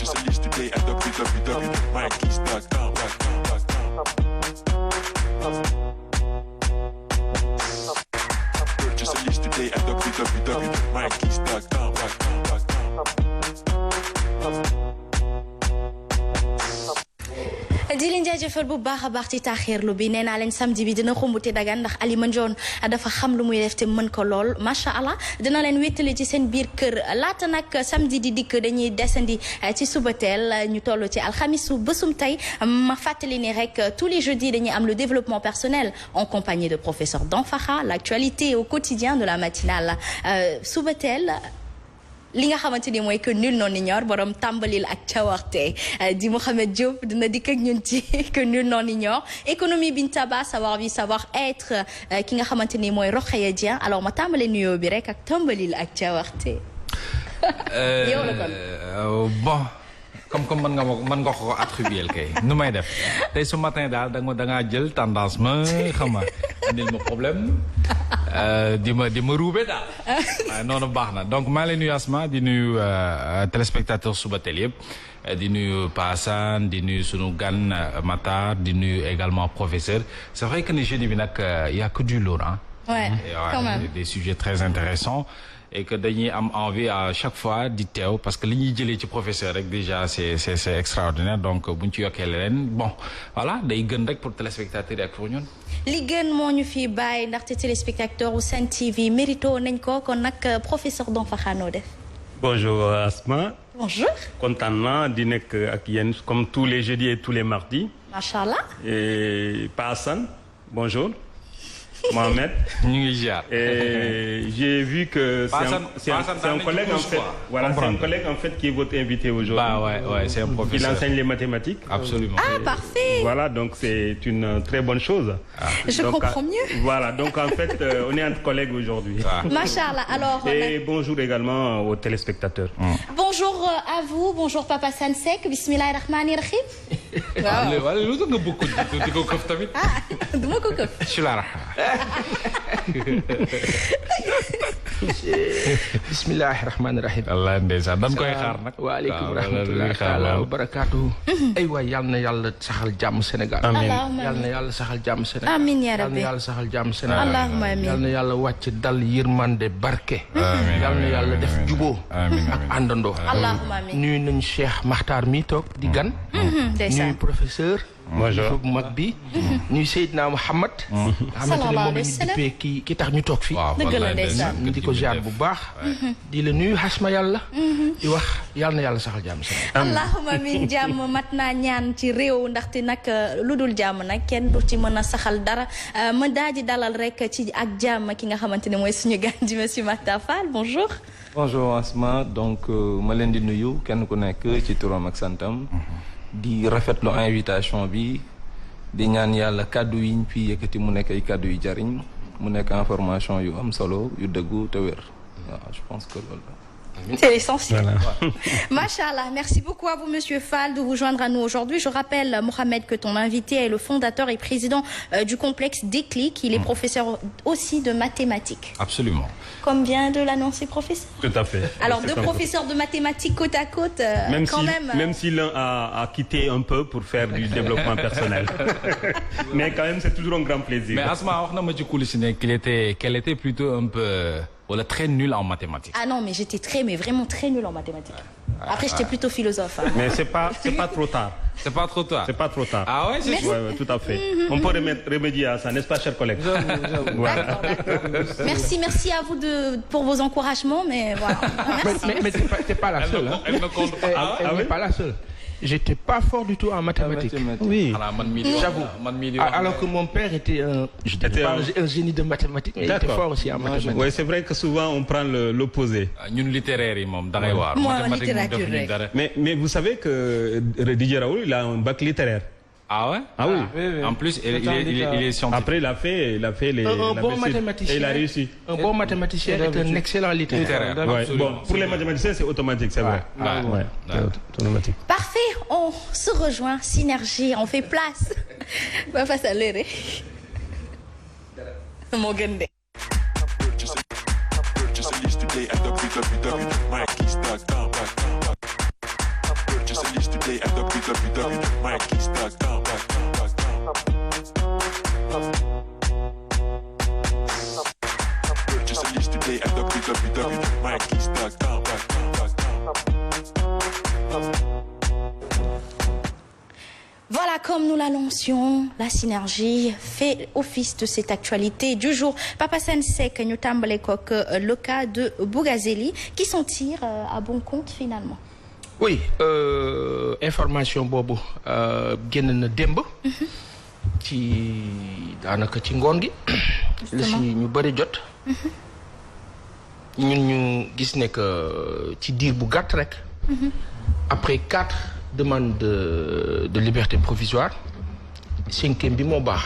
Purchase a list today at www.mykeys.com. Purchase a list today at www.mykeys.com. di leen jaajëfal bu baax a baax ci taaxirlu bi nee naa leen samedi bi dina xumbute dagan ndax Ali Mandione dafa xam lu muy def te mën ko lool macha allah dina leen wéttali ci seen biir kër laata nag samedi di dikk dañuy desandi ci suba teel ñu toll ci alxamisu bésum tey ma fàttali ni rek tous les jeudis dañuy am le développement personnel en compagnie de professeur Danfakha l'actualité au quotidien de la matinale suba teel li nga xamante ni mooy que nul n'en ignore borom tàmbalil ak cawarte di Mouhamed Diop dina dikk ak ñun ci que nul n'en ignore économie Bintaba savoir vivre savoir être ki nga xamante ni mooy Rokhaya Dieng alors ma tàmbale nuyoo bi rek ak tàmbalil ak cawarte yow la kon bon comme mën nga ko attribuer kay nu may def tey ce matin daal da ngaa jël tendance ma xam nga andil ma problème di ma ruube daal waaye noonu baax na donc maa ngi lay nuyu Asma di nuyu téléspectateur Subatel yëpp di nuyu Paasan di nuyu sunu gan Matar di nuyu également professeur c'est vrai que ni jeudi bi nag y a que du lourd hein. Ouais, quand même. Des sujets très intéressants et que dañuy am envie à chaque fois di teew parce que li ñuy jëlee ci professeur rek déjà c'est extraordinaire donc bu ñu ci yokkee leen bon voilà day gën rek pour téléspectateurs yi ak pour ñun. li gën moo ñu fi bàyyi ndaxte téléspectateur u Sen TV mérito nañ ko kon nag professeur Danfakha noo def. Bonjour Asma. Bonjour. Kontaan naa di nekk ak yéen comme tous les jeudis et tous les mardis. Macha allah. Et Pa Assane, bonjour. Mohamed. ñu ngi ziar. Et j'ai vu que c'est un collègue en fait. Voilà, c'est un collègue en fait qui est votre invité aujourd'hui. Bah ouais, c'est un professeur. Il enseigne les mathématiques. Absolument. Ah parfait. Voilà, donc c'est une très bonne chose. Je donc, comprends mieux. Voilà, donc en fait on est entre collègues aujourd'hui. Machallah. Alors. Et bonjour également aux téléspectateurs. Bonjour à vous, bonjour Papa Sansek, bismillahir rahmanir rahim. waaw lu tax nga bëgg di ko këf tamit. ah duma ko këf. bismillahi rahmaani rahim. allah ndeysaan dañ koy xaar nag. waaleykum rahmatullahi taala wa barakaatuhu. ay waay yal na yàlla saxal jàmm Sénégal. amiin yal na yàlla saxal jàmm Sénégal. amiin yaa rabbi yal na yàlla saxal jàmm Sénégal. allahumma amiin yal na yàlla wàcc dal yërmande barke. amiin yal na yàlla def juboo. ak àndandoo. allahumma amiin nuyu nañu Cheikh Makhtar mi toog di gan. nuyu professeur. bonjour bu mag bi. ñuy Seydina Mouhamad. xamante ne moom la ñu dippee ki tax ñu toog fii. dëgg la ndeysaan ñu di ko ziar bu baax. di la nuyu xasma yàlla. di wax yàlla na yàlla saxal jàmm Sénégal. allahumma amiin jàmm mat naa ñaan ci réew ndaxte nag lu dul jàmm nag kenn du ci mën a saxal dara ma daal di dalal rek ci ak jàmm ki nga xamante ne mooy suñu gan di monsieur Makhtar Fall bonjour. bonjour Asma donc ma leen di nuyu kenn ku nekk ci turam ak santam. di rafetlu invitation bi di ñaan yàlla kàddu yi ñu fi yëkkati mu nekk ay kàddu yu jariñ mu nekk information yu am solo yu dëggu te wér waaw je pense que loolu la. C'est l'essentiel. Voilà. Machallah, merci beaucoup à vous Monsieur Fall de vous joindre à nous aujourd'hui. Je rappelle Mohamed que ton invité est le fondateur et président du complexe Déclic. Il est professeur aussi de mathématiques. Absolument. Comme vient de l'annoncer professeur. Tout à fait. Alors deux professeurs de mathématiques côte à côte même si l'un a quitté un peu pour faire du développement personnel. Mais quand même c'est toujours un grand plaisir. Mais Asma wax na ma ci coulisses ne qu'elle était plutôt un peu wala très nulle en mathématiques. Ah non mais j'étais vraiment très nulle en mathématiques. Après j'étais plutôt philosophe. Hein. Mais c'est pas trop tard. C'est pas trop tard. C'est pas trop tard. Ah ouais, c'est sûr. Ouais, tout à fait. On peut remédier à ça, n'est-ce pas, chers collègues? Ouais. D'accord. Merci à vous pour vos encouragements, mais voilà. Merci. Mais t'es pas la seule. Elle ne compte pas. Elle n'est pas la seule. J'étais pas fort du tout en mathématiques. Oui. J'avoue. Alors que mon père était un génie de mathématiques, mais il était fort aussi en mathématiques. Oui, c'est vrai que souvent on prend l'opposé. ñun littéraire yi moom da ngay waar. Moi littérature rek. Mais vous savez que Didier Raoult, il a un bac littéraire. Ah ouais? Ah oui. En plus, il est scientifique. Après, il a fait les. Un bon mathématicien. Et il a réussi. Un bon mathématicien est un excellent littéraire. Ouais. Bon, pour les mathématiciens, c'est automatique, c'est vrai. Ouais. C'est automatique. Parfait, on se rejoint, synergie, on fait place. Ba face à l'heure. Moo gën de. Purchase a list today at www.mykeys.com. Purchase today at www.mykeys.com. Purchase a list today at www.mykeys.com. Voilà, comme nous l'annoncions, la synergie fait office de cette actualité du jour. Papa Sensek, ñu tàmbale ko ak le cas de Bougazeli qui s'en tire à bon compte finalement. Oui, information boobu génn na démb. ci daanaka ci ngoon gi. la si ñu bëri jot. ñun ñu gis ne que ci diir bu gàtt rek. après 4 demandes de liberté provisoire 5e bi moo baax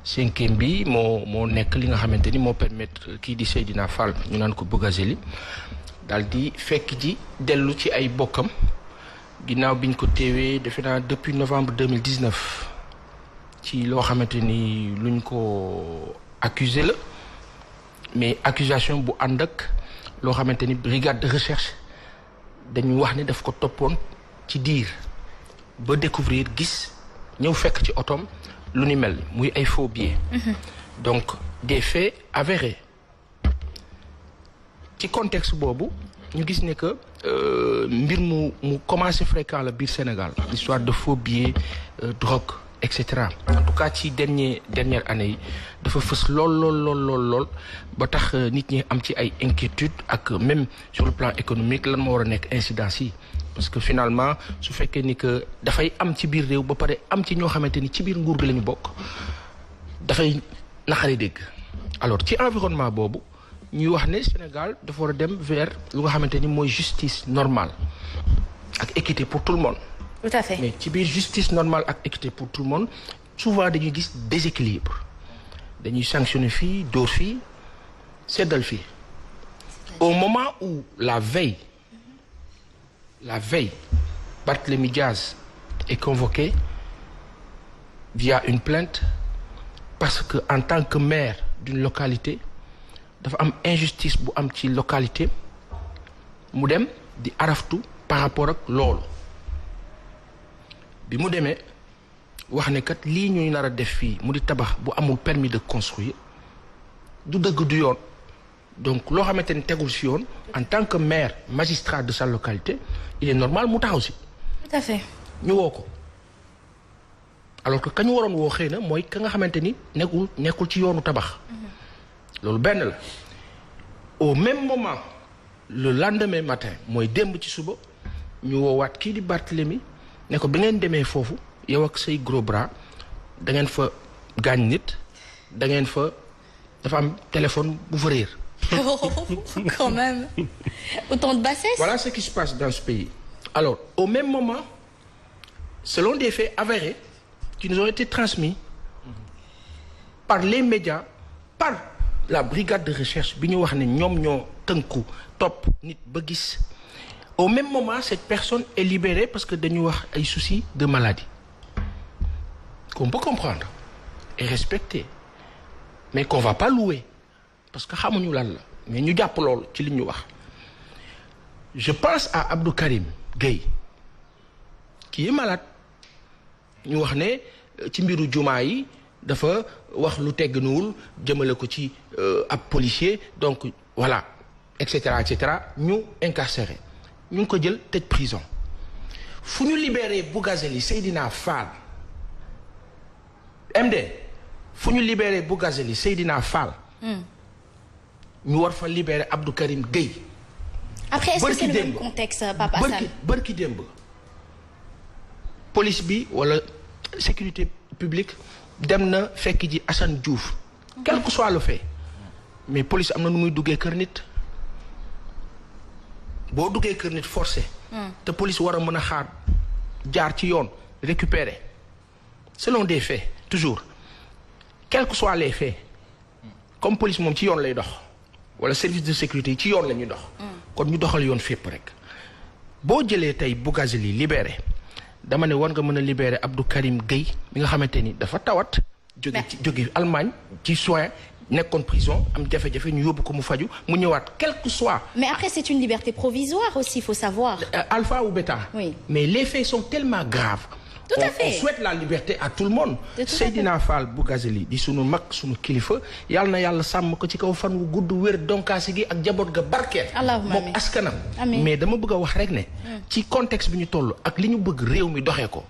5e bi moo nekk li nga xamante ni moo permettre kii di Seydina Fall ñu naan ko Bougazeli daal di fekk ji dellu ci ay bokkam ginnaaw biñ ko teewee defe naa depuis novembre 2019 ci loo xamante ni luñ ko accusé la mais accusation bu ànd ak loo xamante ni brigade de recherche dañu wax ni daf ko toppoon ci diir ba découvrir gis ñëw fekk ci otoom lu ni mel muy ay faux billets. Donc des faits avérés ci contexte boobu ñu gis ne que mbir mu commencé fréquent la biir Sénégal l'histoire de faux billets drogue et cetera en tout cas ci dernière année yi dafa fës lool ba tax nit ñi am ci ay inquiétudes ak même sur le plan économique lan moo war a nekk incidence yi parce que finalement su fekkee ni que dafay am ci biir réew ba pare am ci ñoo xamante ni ci biir nguur gi la ñu bokk dafay naxari dégg alors ci environnement boobu ñuy wax ne Sénégal dafa war a dem vers lu nga xamante ni mooy justice normale ak équité pour tout le monde. Tout à fait. Mais ci biir justice normale ak équité pour tout le monde souvent dañuy gis déséquilibre dañuy sanctionner fii dóor fii seddal fii au moment où la veille Barthélémy Diaz est convoqué via une plainte parce que en tant que maire d'une localité dafa am injustice bu am ci localité mu dem di araftu par rapport ak loolu bi mu demee wax ne kat lii ñuy nar a def fii mu di tabax bu amul permis de construire du dëgg du yoon donc loo xamante ni tegul si yoon en tant que maire magistrat de sa localité il est normal mu taxaw si. Tout à fait. ñu woo ko alors que ka ñu waroon woo xëy na mooy ka nga xamante ni nekkul ci yoonu tabax. loolu benn la au même moment le lendemain matin mooy démb ci suba ñu woowaat kii di Barthélémy ne ko bi ngeen demee foofu yow ak say gros bras da ngeen fa gaañ nit da ngeen fa dafa am téléphone bu fa réer. Quand même. Autant de bassesse. Voilà ce qui se passe dans ce pays. Alors au même moment selon des faits avérés qui nous ont été transmis par les médias par la brigade de recherche bi ñu wax ne ñoom ñoo tënku topp nit ba gis au même moment cette personne est libérée parce que dañu wax ay soucis de maladie qu'on peut comprendre et respecter mais qu'on va pas louer parce que xamuñu lan la mais ñu jàpp loolu ci li ñu wax je pense à Abdou Karim Gueye qui est malade ñu wax ne ci mbiru jumaa yi dafa wax lu tegginuwul jëmale ko ci ab policier donc voilà et cetera ñu incarcéré ñu ngi ko jël tëj prison fu ñu libéré Bougazeli Seydina Fall MD fu ñu libéré Bougazeli Seydina Fall ñu war fa libéré Abdou Karim Gueye. Après est-ce que c'est le même contexte Papa Assane bërki démb police bi wala sécurité publique dem na fekk ji Assane Diouf quel que soit le fait mais police am na nu muy duggee kër nit boo duggee kër nit forcé te police war a mën a xaar jaar ci yoon récupérer selon des faits toujours quels que soient les faits comme police moom ci yoon lay dox wala service de sécurité yi ci yoon la ñuy dox kon ñu doxal yoon fépp rek boo jëlee tey Bougazeli libéré dama ne war nga mën a libérer Abdou Karim Gueye mi nga xamante ni dafa tawat jóge Allemagne ci soin nekkoon prison am jafe-jafe ñu yóbbu ko mu faju mu ñëwaat quel que soit. mais après c'est une liberté provisoire aussi, il faut savoir. Alpha ou bêta. Oui. Mais les faits sont tellement graves. Tout à fait. On souhaite la liberté à tout le monde. Seydina Fall Bougazelli di sunu mag sunu kilifa yàlla na yàlla sàmm ko ci kaw fan wu gudd wér donkaasi gi ak jaboot ga barkeel. allahumma amiin moom askanam. amiin mais dama bëgg a wax rek ne. ci contexte bi ñu toll ak li ñu bëgg réew mi doxee ko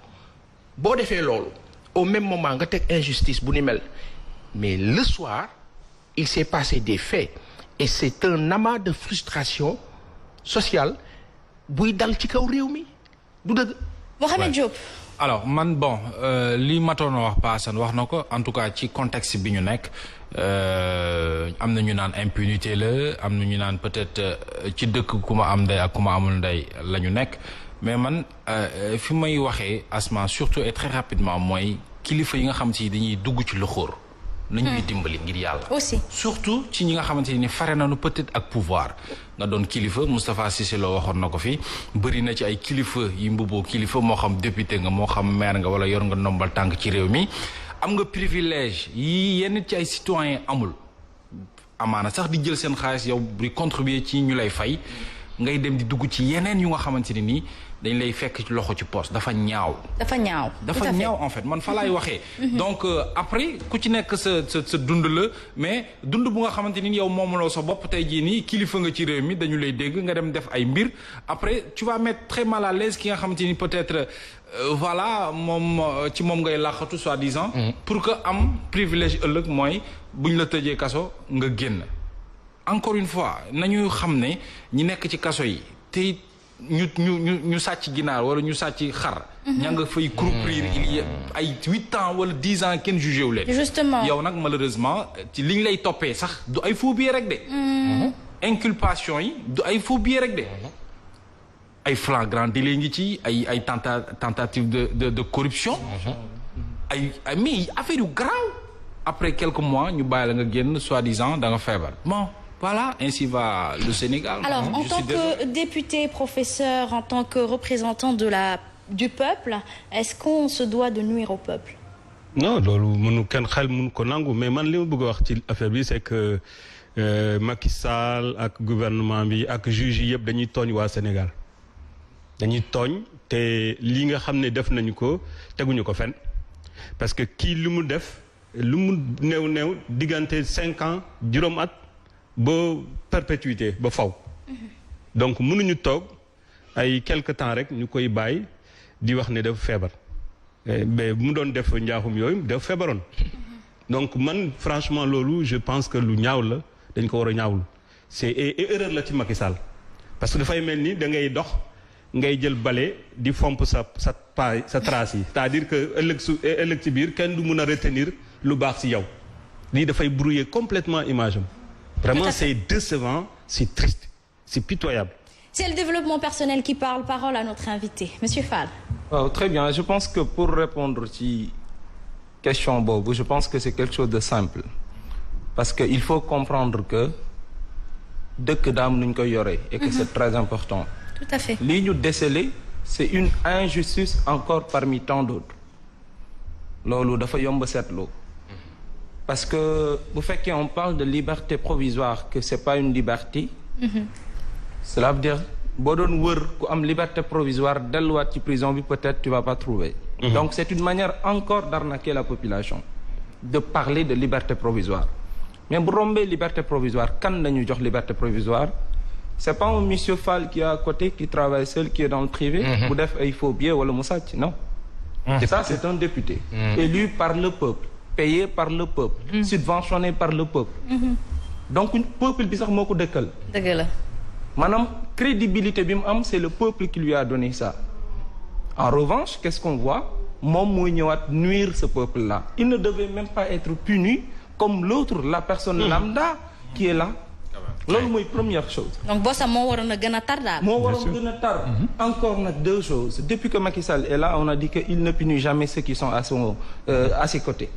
boo defee loolu au même moment nga teg injustice bu ni mel mais le soir il s'est passé des faits et c'est un amas de frustration sociale buy dal ci kaw réew mi du dëgg. Mohamed Diop. alors man bon li matoon a wax paasan wax na ko en tout cas ci contexte bi ñu nekk am na ñu naan impunité la am na ñu naan peut-être ci dëkk ku ma am ndey ak ku ma amul ndey la ñu nekk mais man fi may waxee Asma surtout et très rapidement mooy kilifa yi nga xam si dañuy dugg ci loxoor nañu ñuy dimbali ngir yàlla. aussi surtout ci ñi nga xamante ni fare nañu peut-être ak pouvoir nga doon kilifa Moustapha Cissé Lo waxoon na ko fi bëri na ci ay kilifa yi mbubboo kilifa moo xam député nga moo xam maire nga wala yor nga ndombal tànk ci réew mi am nga privilège yi yenn ci ay citoyens amul amaana sax di jël seen xaalis yow di contribuer ci ñu lay fay ngay dem di dugg ci yeneen yu nga xamante ne nii dañ lay fekk ci loxo ci poste dafa ñaaw. dafa ñaaw. dafa ñaaw en fait man fa laay waxee. donc après ku ci nekk sa dund la mais dund bu nga xamante ni yow moomuloo sa bopp tey jii nii kilifa nga ci réew mi dañu lay dégg nga dem def ay mbir après tu vas mettre très mal à l'aise ki nga xamante ni peut-être voilà moom ci moom ngay làqatu soi-disant. pour que am privilège ëllëg mooy buñ la tëjee kaso nga génn. encore une fois nañu xam ne ñi nekk ci kaso yi te ñu sàcc ginaar wala ñu sàcc xar. ña nga fay croupir il y a ay 8 ans wala 10 ans kenn jugé wu leen. justement yow nag malheureusement ci liñ lay toppee sax du ay faux billets rek de. inculpation yi du ay faux billets rek de. ay flagrant délit ngi ci ay tentative de corruption. ay mais affaire yu grave après quelques mois ñu bàyyi la nga génn soi-disant da nga feebar bon. Voilà, ainsi va le Sénégal. Alors, en tant que député, professeur, en tant que représentant du peuple, est-ce qu'on se doit de nuire au peuple? Non, loolu mënu kenn xel mënu ko nangu mais man li ma bëgg a wax ci affaire bi c'est que Macky Sall ak gouvernement bi ak juge yi yëpp dañuy tooñ waa Sénégal dañuy tooñ te li nga xam ne def nañu ko teguñu ko fenn parce que kii lu mu def lu mu néew diggante 5 ans juróom at ba perpétuité ba faw donc mënuñu toog ay quelque temps rek ñu koy bàyyi di wax ne dafa feebar mais bu mu doon def njaaxum yooyu dafa feebaroon donc man franchement loolu je pense que lu ñaaw la dañ ko war a ñaawlu c'est erreur la ci Macky Sall parce que dafay mel ni da ngay dox ngay jël bale di fomp sa trace yi c'est-à-dire que ëllëg ci biir kenn du mun a retenir lu baax ci yow lii dafay brouiller complètement image am vraiment c'est décevant, c'est triste, c'est pitoyable. C'est le développement personnel qui parle. Parole à notre invité. Monsieur Fall. Oh, très bien. Je pense que pour répondre à la question Bobo, je pense que c'est quelque chose de simple. Parce qu'il faut comprendre que dëkk daam nuñ koy yoree et que c'est très important. Tout à fait. Li ñu déceler, c'est une injustice encore parmi tant d'autres. Loolu dafa yomb seetlu. Parce que bu fekkee on parle de liberté provisoire que c'est pas une liberté. Cela veut dire boo doon wër ku am liberté provisoire delluwaat ci prison bi peut-être tu vas pas trouver. Donc c'est une manière encore d'arnaquer la population de parler de liberté provisoire. Mais bu rombee liberté provisoire kan lañu jox liberté provisoire c'est pas un monsieur Fall qui est à côté qui travaille seul qui est dans le privé. bu def ay faux billets wala mu sàcc non. Ça c'est un député. Élu par le peuple. Payé par le peuple, subventionné par le peuple. Donc peuple bi sax moo ko dëkkal. dëgg la. maanaam crédibilité bi mu am c'est le peuple qui lui a donné ça. En revanche qu'est-ce qu'on voit moom mooy ñëwaat nuire ce peuple-là. Il ne devait même pas être puni comme l'autre la personne lambda qui est là. loolu mooy première chose. Donc bosam moo waroon a gën a tar daal. moo waroon gën a tar. Encore nag deux choses depuis que Macky Sall est là on a dit que il ne punit jamais ceux qui sont à ses côtés.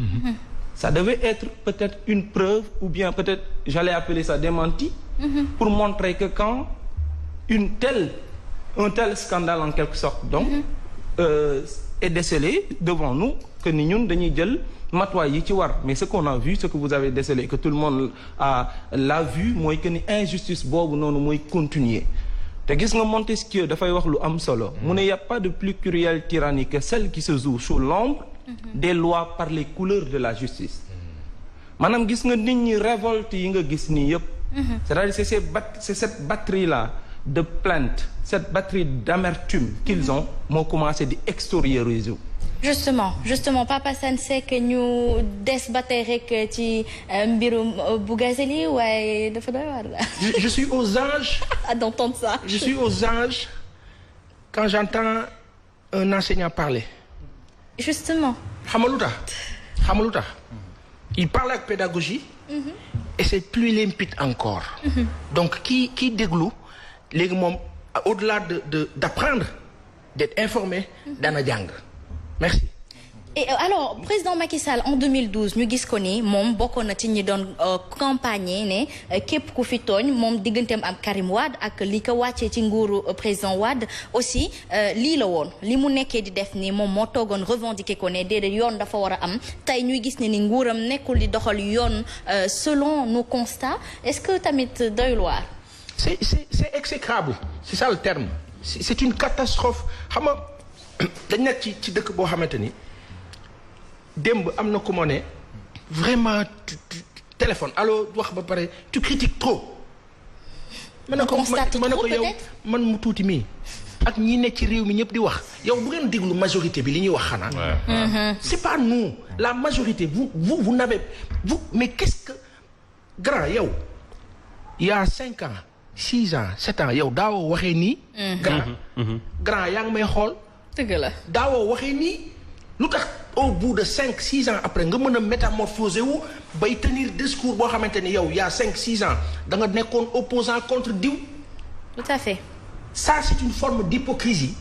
Ça devait être peut-être une preuve ou bien peut-être j'allais appeler ça démenti. Pour montrer que quand un tel scandale en quelque sorte donc est décelé devant nous que ni ñun dañuy jël matuwaay yi ci war mais ce qu'on a vu ce que vous avez décelé et que tout le monde l'a vu mooy que ni injustice boobu noonu mooy continuer te gis nga Montesquieu dafay wax lu am solo mu ne y a pas de plus cruelle tyrannie que celle qui se joue sous l'ombre des lois par les couleurs de la justice maanaam gis nga nit ñi révolte yi nga gis nii yëpp c'est-à-dire c'est cette batterie là de plainte cette batterie d'amertume qu'ils ont moo commencé di extérioriser. Justement Papa Sane Seck ñu des ba tey rek ci mbirum Bougazelli waaye dafa doy waar la. Je suis aux anges. d'entendre ça. Je suis aux anges quand j'entends un enseignant parler. Justement. xam nga lu tax il parle avec pédagogie. et c'est plus limpide encore. donc kii déglu. léegi moom au-delà d'apprendre d'être informé dana jàng merci. et alors président Macky Sall en 2012 ñu gis ko ni moom bokkoon na ci ñi doon campagne ne képp ku fi tooñ moom digganteem am Karim Wade ak li ko wàccee ci nguuru président Wade aussi lii la woon li mu nekkee di def ni moom moo toogoon revendiquer ko ne déedéet yoon dafa war a am tey ñuy gis ne ni nguuram nekkul di doxal yoon selon nos constats est-ce que tamit doyul waar. c'est exécrable c'est ça le terme c'est une catastrophe xam nga dañ nekk ci dëkk boo xamante ni démb am na ku ma ne vraiment téléphone allo wax ba pare tu critiques trop. mën na ko yow man mu tuuti mii ak ñi ne ci réew mi ñëpp di wax yow bu ngeen déglu majorité bi li ñuy wax xanaa. c'est pas nous la majorité vous n'avez mais qu'est-ce que grand yow il y a 5 ans. 6 ans 7 ans yow daawoo waxee nii. grand yaa ngi may xool. dëgg la daawoo waxee nii lu tax au bout de 5-6 ans après nga mën a métamorphoser wu bay tenir discours boo xamante ni yow y a 5-6 ans da nga nekkoon opposant contre diw. tout à fait. ça c'est une forme d'hypocrisie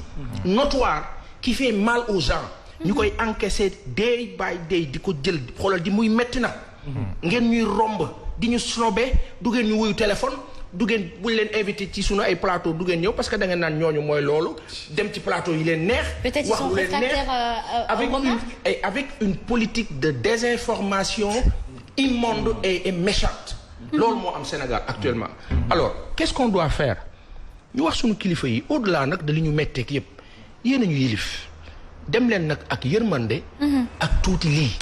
notoire qui fait mal aux gens. ñu koy encaisser day by day di ko jël xoolal di muy metti na. ngeen ñuy romb di ñu snobé du ngeen ñu wuyu téléphone. du ngeen buñ leen invité ci sunu ay plateau du ngeen ñëw parce que da ngeen naan ñooñu mooy loolu dem ci plateau yi leen neex. peut-être ils sont réfractaires avec une politique de désinformation immonde et méchante. loolu moo am Sénégal actuellement. alors qu'est-ce qu'on doit faire ñu wax sunu kilifa yi au-delà nag de li ñu metteeg yépp yéen a ñu yilif dem leen nag ak yërmande. ak tuuti lii.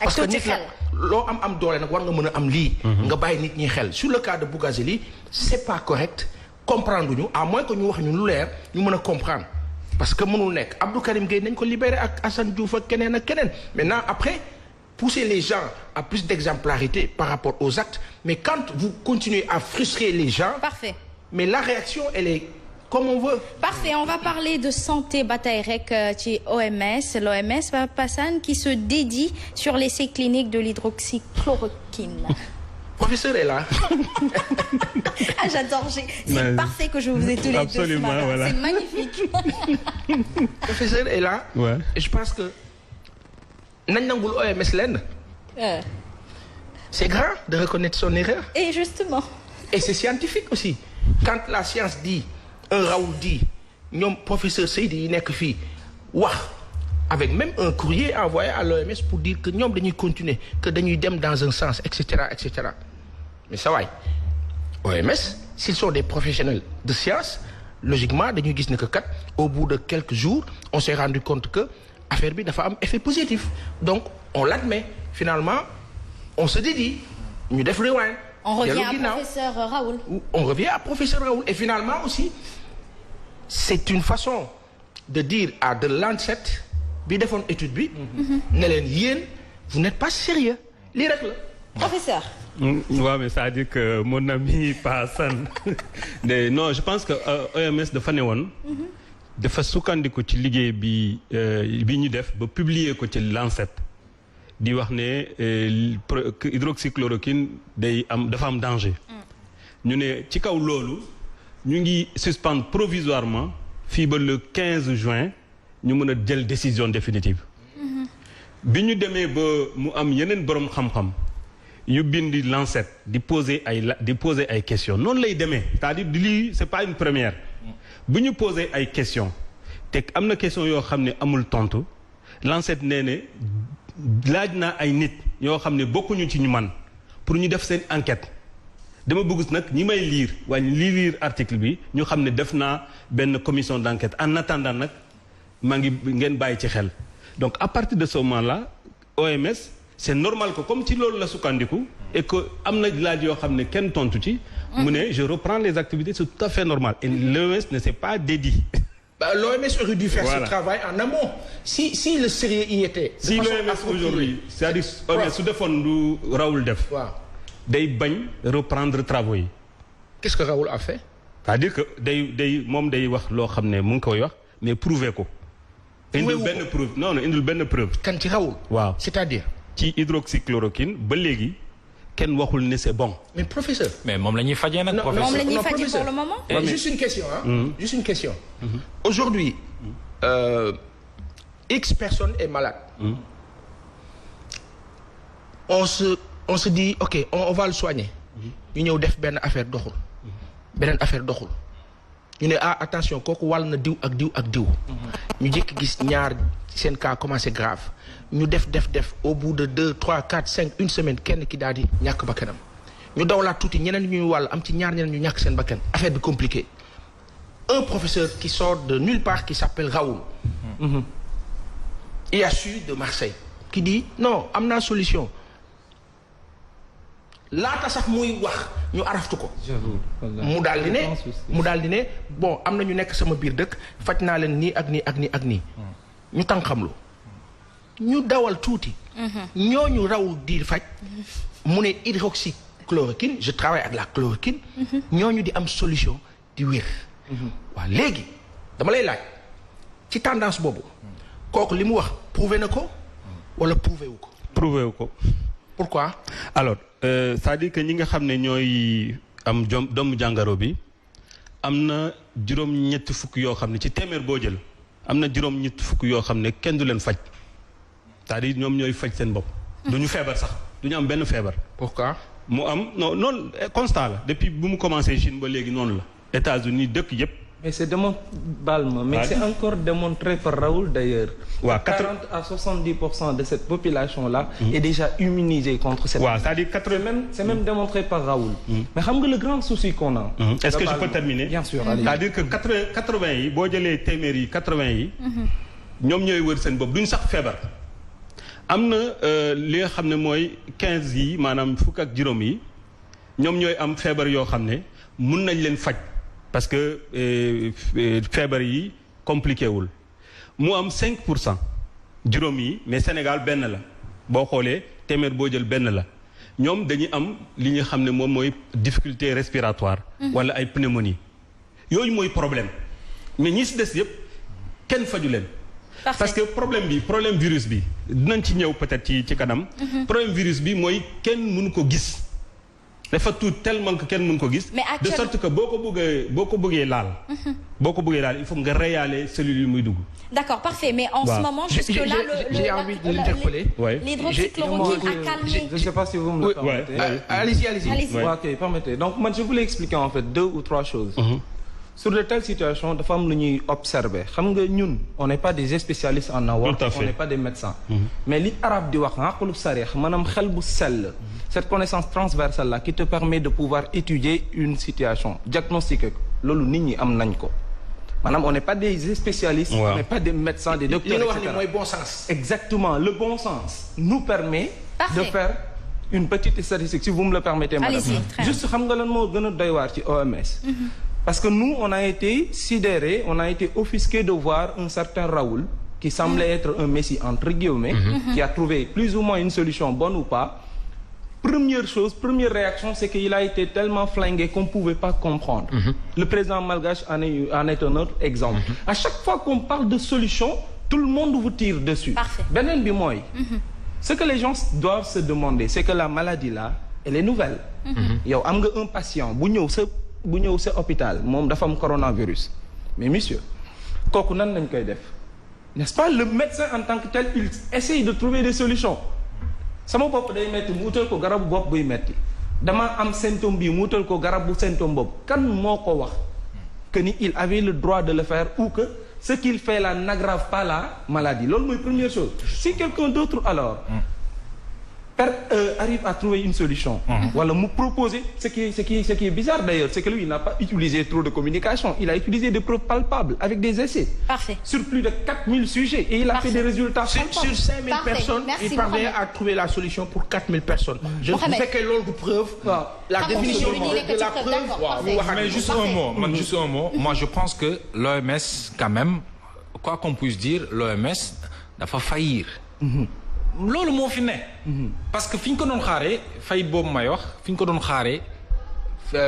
parce que nit la loo am doole nag war nga mën a am lii. nga bàyyi nit ñi xel sur le cas de Bougazelli c'est pas correct comprendre ñu à moins que ñu wax ñu lu leer ñu mën a comprendre parce que mënul nekk Abdou Karim Gueye nañ ko libérer ak Assane Diouf ak keneen ak keneen maintenant après pousser les gens à plus d'exemplarité par rapport aux actes mais quand vous continuez à frustrer les gens. Parfait. mais la réaction elle est comme on veut. Parfait, on va parler de santé ba tey rek ci l'OMS Papa Sane qui se dédie sur l'essai clinique de l'hydroxychloroquine. Professeur est là. Ah j'adore, c'est parfait que je vous ai tous les deux. Absolument, voilà. C'est magnifique. Professeur est là. Ouais. Et je pense que nañ nangul OMS lenn. C'est grave de reconnaître son erreur. Et justement. Et c'est scientifique aussi. Quand la science dit un Raoul dit ñoom professeur Seydi yi nekk fii wax avec même un courrier envoyé à l'OMS pour dire que ñoom dañuy continuer que dañuy dem dans un sens et cetera mais ça waay OMS s'ils sont des professionnels de science logiquement dañuy gis ne que kat au bout de quelques jours on s'est rendu compte que affaire bi dafa am effet positif donc on l'admet finalement on se dédie ñu def rewind. On revient à professeur Raoul. On revient à professeur Raoul et finalement aussi c'est une façon de dire à de Lancet bi defoon étude bi. ne leen yéen vous n'êtes pas sérieux lii rek la. Professeur. waaw mais c'est-à-dire que mon ami Pa Sane non je pense que OMS dafa ne woon. dafa sukkandiku ci liggéey bi ñu def ba publier ko ci Lancet. di wax ne hydroxychloroquine dafa am danger. ñu ne ci kaw loolu ñu ngi suspendre provisoirement fii ba le 15 juin ñu mën a jël décision définitive. bi ñu demee ba mu am yeneen borom xam-xam yu bindi Lancet di poser ay questions noonu lay demee c'est-à-dire lii c'est pas une première. bu ñu poser ay questions te am na question yoo xam ne amul tontu Lancet nee ne laaj naa ay nit yoo xam ne bokkuñu ci ñu man pour ñu def seen enquête dama bëgg nag ñi may lire waaye li lire article bi ñu xam ne def naa benn commission d'enquête en attendant nag maa ngi ngeen bàyyi ci xel donc à partir de ce moment-là OMS c'est normal que comme ci loolu la sukkandiku et que am na laaj yoo xam ne kenn tontu ci mu ne je reprends les activités, c'est tout à fait normal et l'OMS ne s'est pas dédié. L'OMS aurait dû faire ce travail en amont. Si le sérieux y était. Si l'OMS aujourd'hui, c'est-à-dire OMS su defoon du Raoul def. waaw day bañ reprendre travaux yi. Qu'est-ce que Raoul a fait? c'est-à-dire que day moom day wax loo xam ne mu ngi koy wax mais prouver ko. indil benn preuve non indil benn preuve. kan ci Raoul. waaw c'est-à-dire. ci hydroxychloroquine ba léegi kenn waxul ne c'est bon. mais professeur. mais moom la ñuy fajee nag. moom la ñuy fajee pour le moment. Juste une question juste une question. Aujourd'hui X personne est malade. On se dit ok on va le soigner. ñu ñëw def benn affaire doxul. beneen affaire doxul. ñu ne attention kooku wàll na diw ak diw ak diw. ñu jékki gis ñaar seen cas commencé grave. ñu def au bout de 2 3 4 5 une semaine kenn ki daal di ñàkk bakkanam ñu dawlaat tuuti ñeneen ñuy wàll am ci ñaar ñeneen ñu ñàkk seen bakkan affaire bi compliqué un professeur qui sort de nulle part qui s'appelle Raoul IHU de Marseille qui dit non am naa solution laata sax muy wax ñu araftu ko mu daal di ne bon am na ñu nekk sama biir dëkk faj naa leen nii ak nii ak nii ak nii ñu tàng xamlu ñu dawal tuuti. ñooñu Raoul di faj. mu ne hydroxychloroquine je travaille avec la chloroquine. ñooñu di am solution di wér. waaw léegi dama lay laaj ci tendance boobu. kooku li mu wax prouvé na ko wala prouvé wu ko. prouvé wu ko. pourquoi. alors c'est-à-dire que ñi nga xam ne ñooy am doomu jàngaro bi am na juróom-ñetti fukk yoo xam ne ci téeméer boo jël am na juróom-ñetti fukk yoo xam ne kenn du leen faj. c'est-à-dire ñoom ñooy faj seen bopp. du ñu feebar sax du ñu am benn feebar. pourquoi. mu am noonu constat la depuis bu mu commencé Chine ba léegi noonu la. États-Unis dëkk yëpp. mais c'est c'est encore démontré par Raoul d'ailleurs. waaw 40 à 70% de cette population là. est déjà immunisée contre cette. waaw c'est-à-dire c'est même démontré par Raoul. mais xam nga le grand souci qu'on a. est-ce que je peux terminer. bien sûr c'est-à-dire que 80 yi boo jëlee téeméer yi 80 yi. ñoom ñooy wër seen bopp duñ sax feebar. am na li nga xam ne mooy 15 yi maanaam fukk ak juróom yi ñoom ñooy am feebar yoo xam ne mun nañ leen faj parce que feebar yi compliqué wul mu am 5% juróom yi mais Sénégal benn la boo xoolee téeméer boo jël benn la ñoom dañuy am li nga xam ne moom mooy difficulté respiratoire. wala ay pneumonie yooyu mooy problème mais ñi si des yëpp kenn faju leen. parce que problème virus bi dinañ ci ñëw peut-être ci kanam. problème virus bi mooy kenn mënu ko gis. dafa tuut tellement que kenn mënu ko gis. de sorte que boo ko bëggee laal. il faut nga reyaale cellules yi muy dugg. D'accord, parfait. Mais en ce moment, jusque là, j'ai envie de l'interpeller. L'hydroxychloroquine a calmé. Je ne sais pas si vous me le permettez. Allez-y. Ok, permettez. Donc, moi, je voulais expliquer en fait 2 ou 3 choses. Sur de telles situations, dafa am lu ñuy observer xam nga ñun on n'est pas des spécialistes en award, on n'est pas des médecins. Mais li arab di wax aqlu sarih maanaam xel bu sell. Cette connaissance transversale là qui te permet de pouvoir étudier une situation diagnostiquer loolu nit ñi am nañ ko. Maanaam on n'est pas des spécialistes, on n'est pas des médecins, des docteurs, etc. Li nga wax ni mooy bon sens. Exactement, le bon sens nous permet de faire une petite statistique si vous me le permettez madame. Juste xam nga lan moo gën a doy waar ci OMS. Parce que nous, on a été sidérés, on a été offusqués de voir un certain Raoul, qui semblait être un messie, entre guillemets, qui a trouvé plus ou moins une solution bonne ou pas. Première réaction, c'est qu'il a été tellement flingué qu'on ne pouvait pas comprendre. Le président malgache en est un autre exemple. À chaque fois qu'on parle de solution, tout le monde vous tire dessus. Benen bi mooy, ce que les gens doivent se demander, c'est que la maladie là, elle est nouvelle. Yow am nga un patient bu ñëw sa hôpital moom dafa am coronavirus mais monsieur kooku nan lañ koy def n'est-ce pas le médecin en tant que tel il essaye de trouver des solutions sama bopp day metti mu utal ko garabu bopp buy metti dama am symptôme bi mu utal ko garabu symptôme boobu kan moo ko wax que ni il avait le droit de le faire ou que ce qu'il fait là n'aggrave pas la maladie loolu mooy première chose si quelqu'un d'autre alors arrive à trouver une solution wala mu proposer ce qui est bizarre d'ailleurs c'est que lui il n'a pas utilisé trop de communication il a utilisé des preuves palpables avec des essais Parfait. sur plus de 4000 sujets et il a fait des résultats palpables. Sur 5000 Parfait. personnes, Merci, il parvient Mohamed. à trouver la solution pour 4000 personnes. Je ne Mohamed. fais que l'ordre de preuve. La Pardon, définition je voulais de dire la que tu preuve. d'accord, waaw, parfait. mu wax ak Mais juste Parfait. un mot, man, juste un mot. Moi, je pense que l'OMS, quand même, quoi qu'on puisse dire, l'OMS dafa faillir. loolu moo fi ne. parce que fi ñu ko doon xaaree faillite boobu may wax fi ñu ko doon xaaree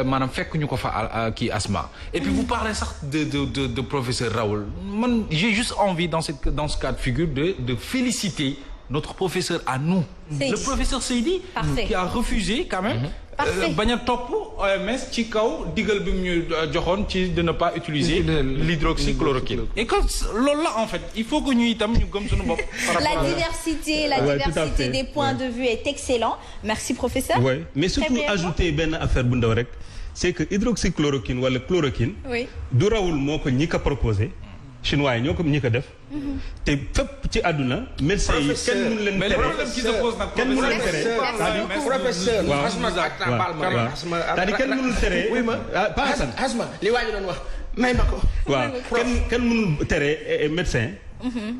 maanaam fekk ñu ko fa kii asma. et puis vous parlez sax de professeur Raoul man j'ai juste envie dans ce cas de figure de féliciter notre professeur à nous. Seydi. Le professeur Seydi. Parfait. qui a refusé quand même. Parfait. bañ a topp OMS ci kaw digal bi mu ñu joxoon ci de ne pas utiliser l'hydroxychloroquine. et que loolu la en fait il faut que ñu itam ñu gëm suñu bopp. La diversité Ouais, tout à fait. des points de vue est excellent. Merci professeur. Ouais. Mais surtout brièvement. ajouter benn affaire bu ndaw rek c'est que hydroxychloroquine wala chloroquine. Oui. du Raoul moo ko ñi ko proposé. chinois yi ñoo ko ñi ko def. te fépp ci àdduna. médecins yi kenn mënu leen mais le tere. problème qui se pose nag kenn mënu leen tere. Professeur waaw Asma waaw c'est-à-dire kenn mënul tere. oui ma pas Hassan. Asma li waa ji doon wax may ma ko. waaw kenn mënul tere médecin.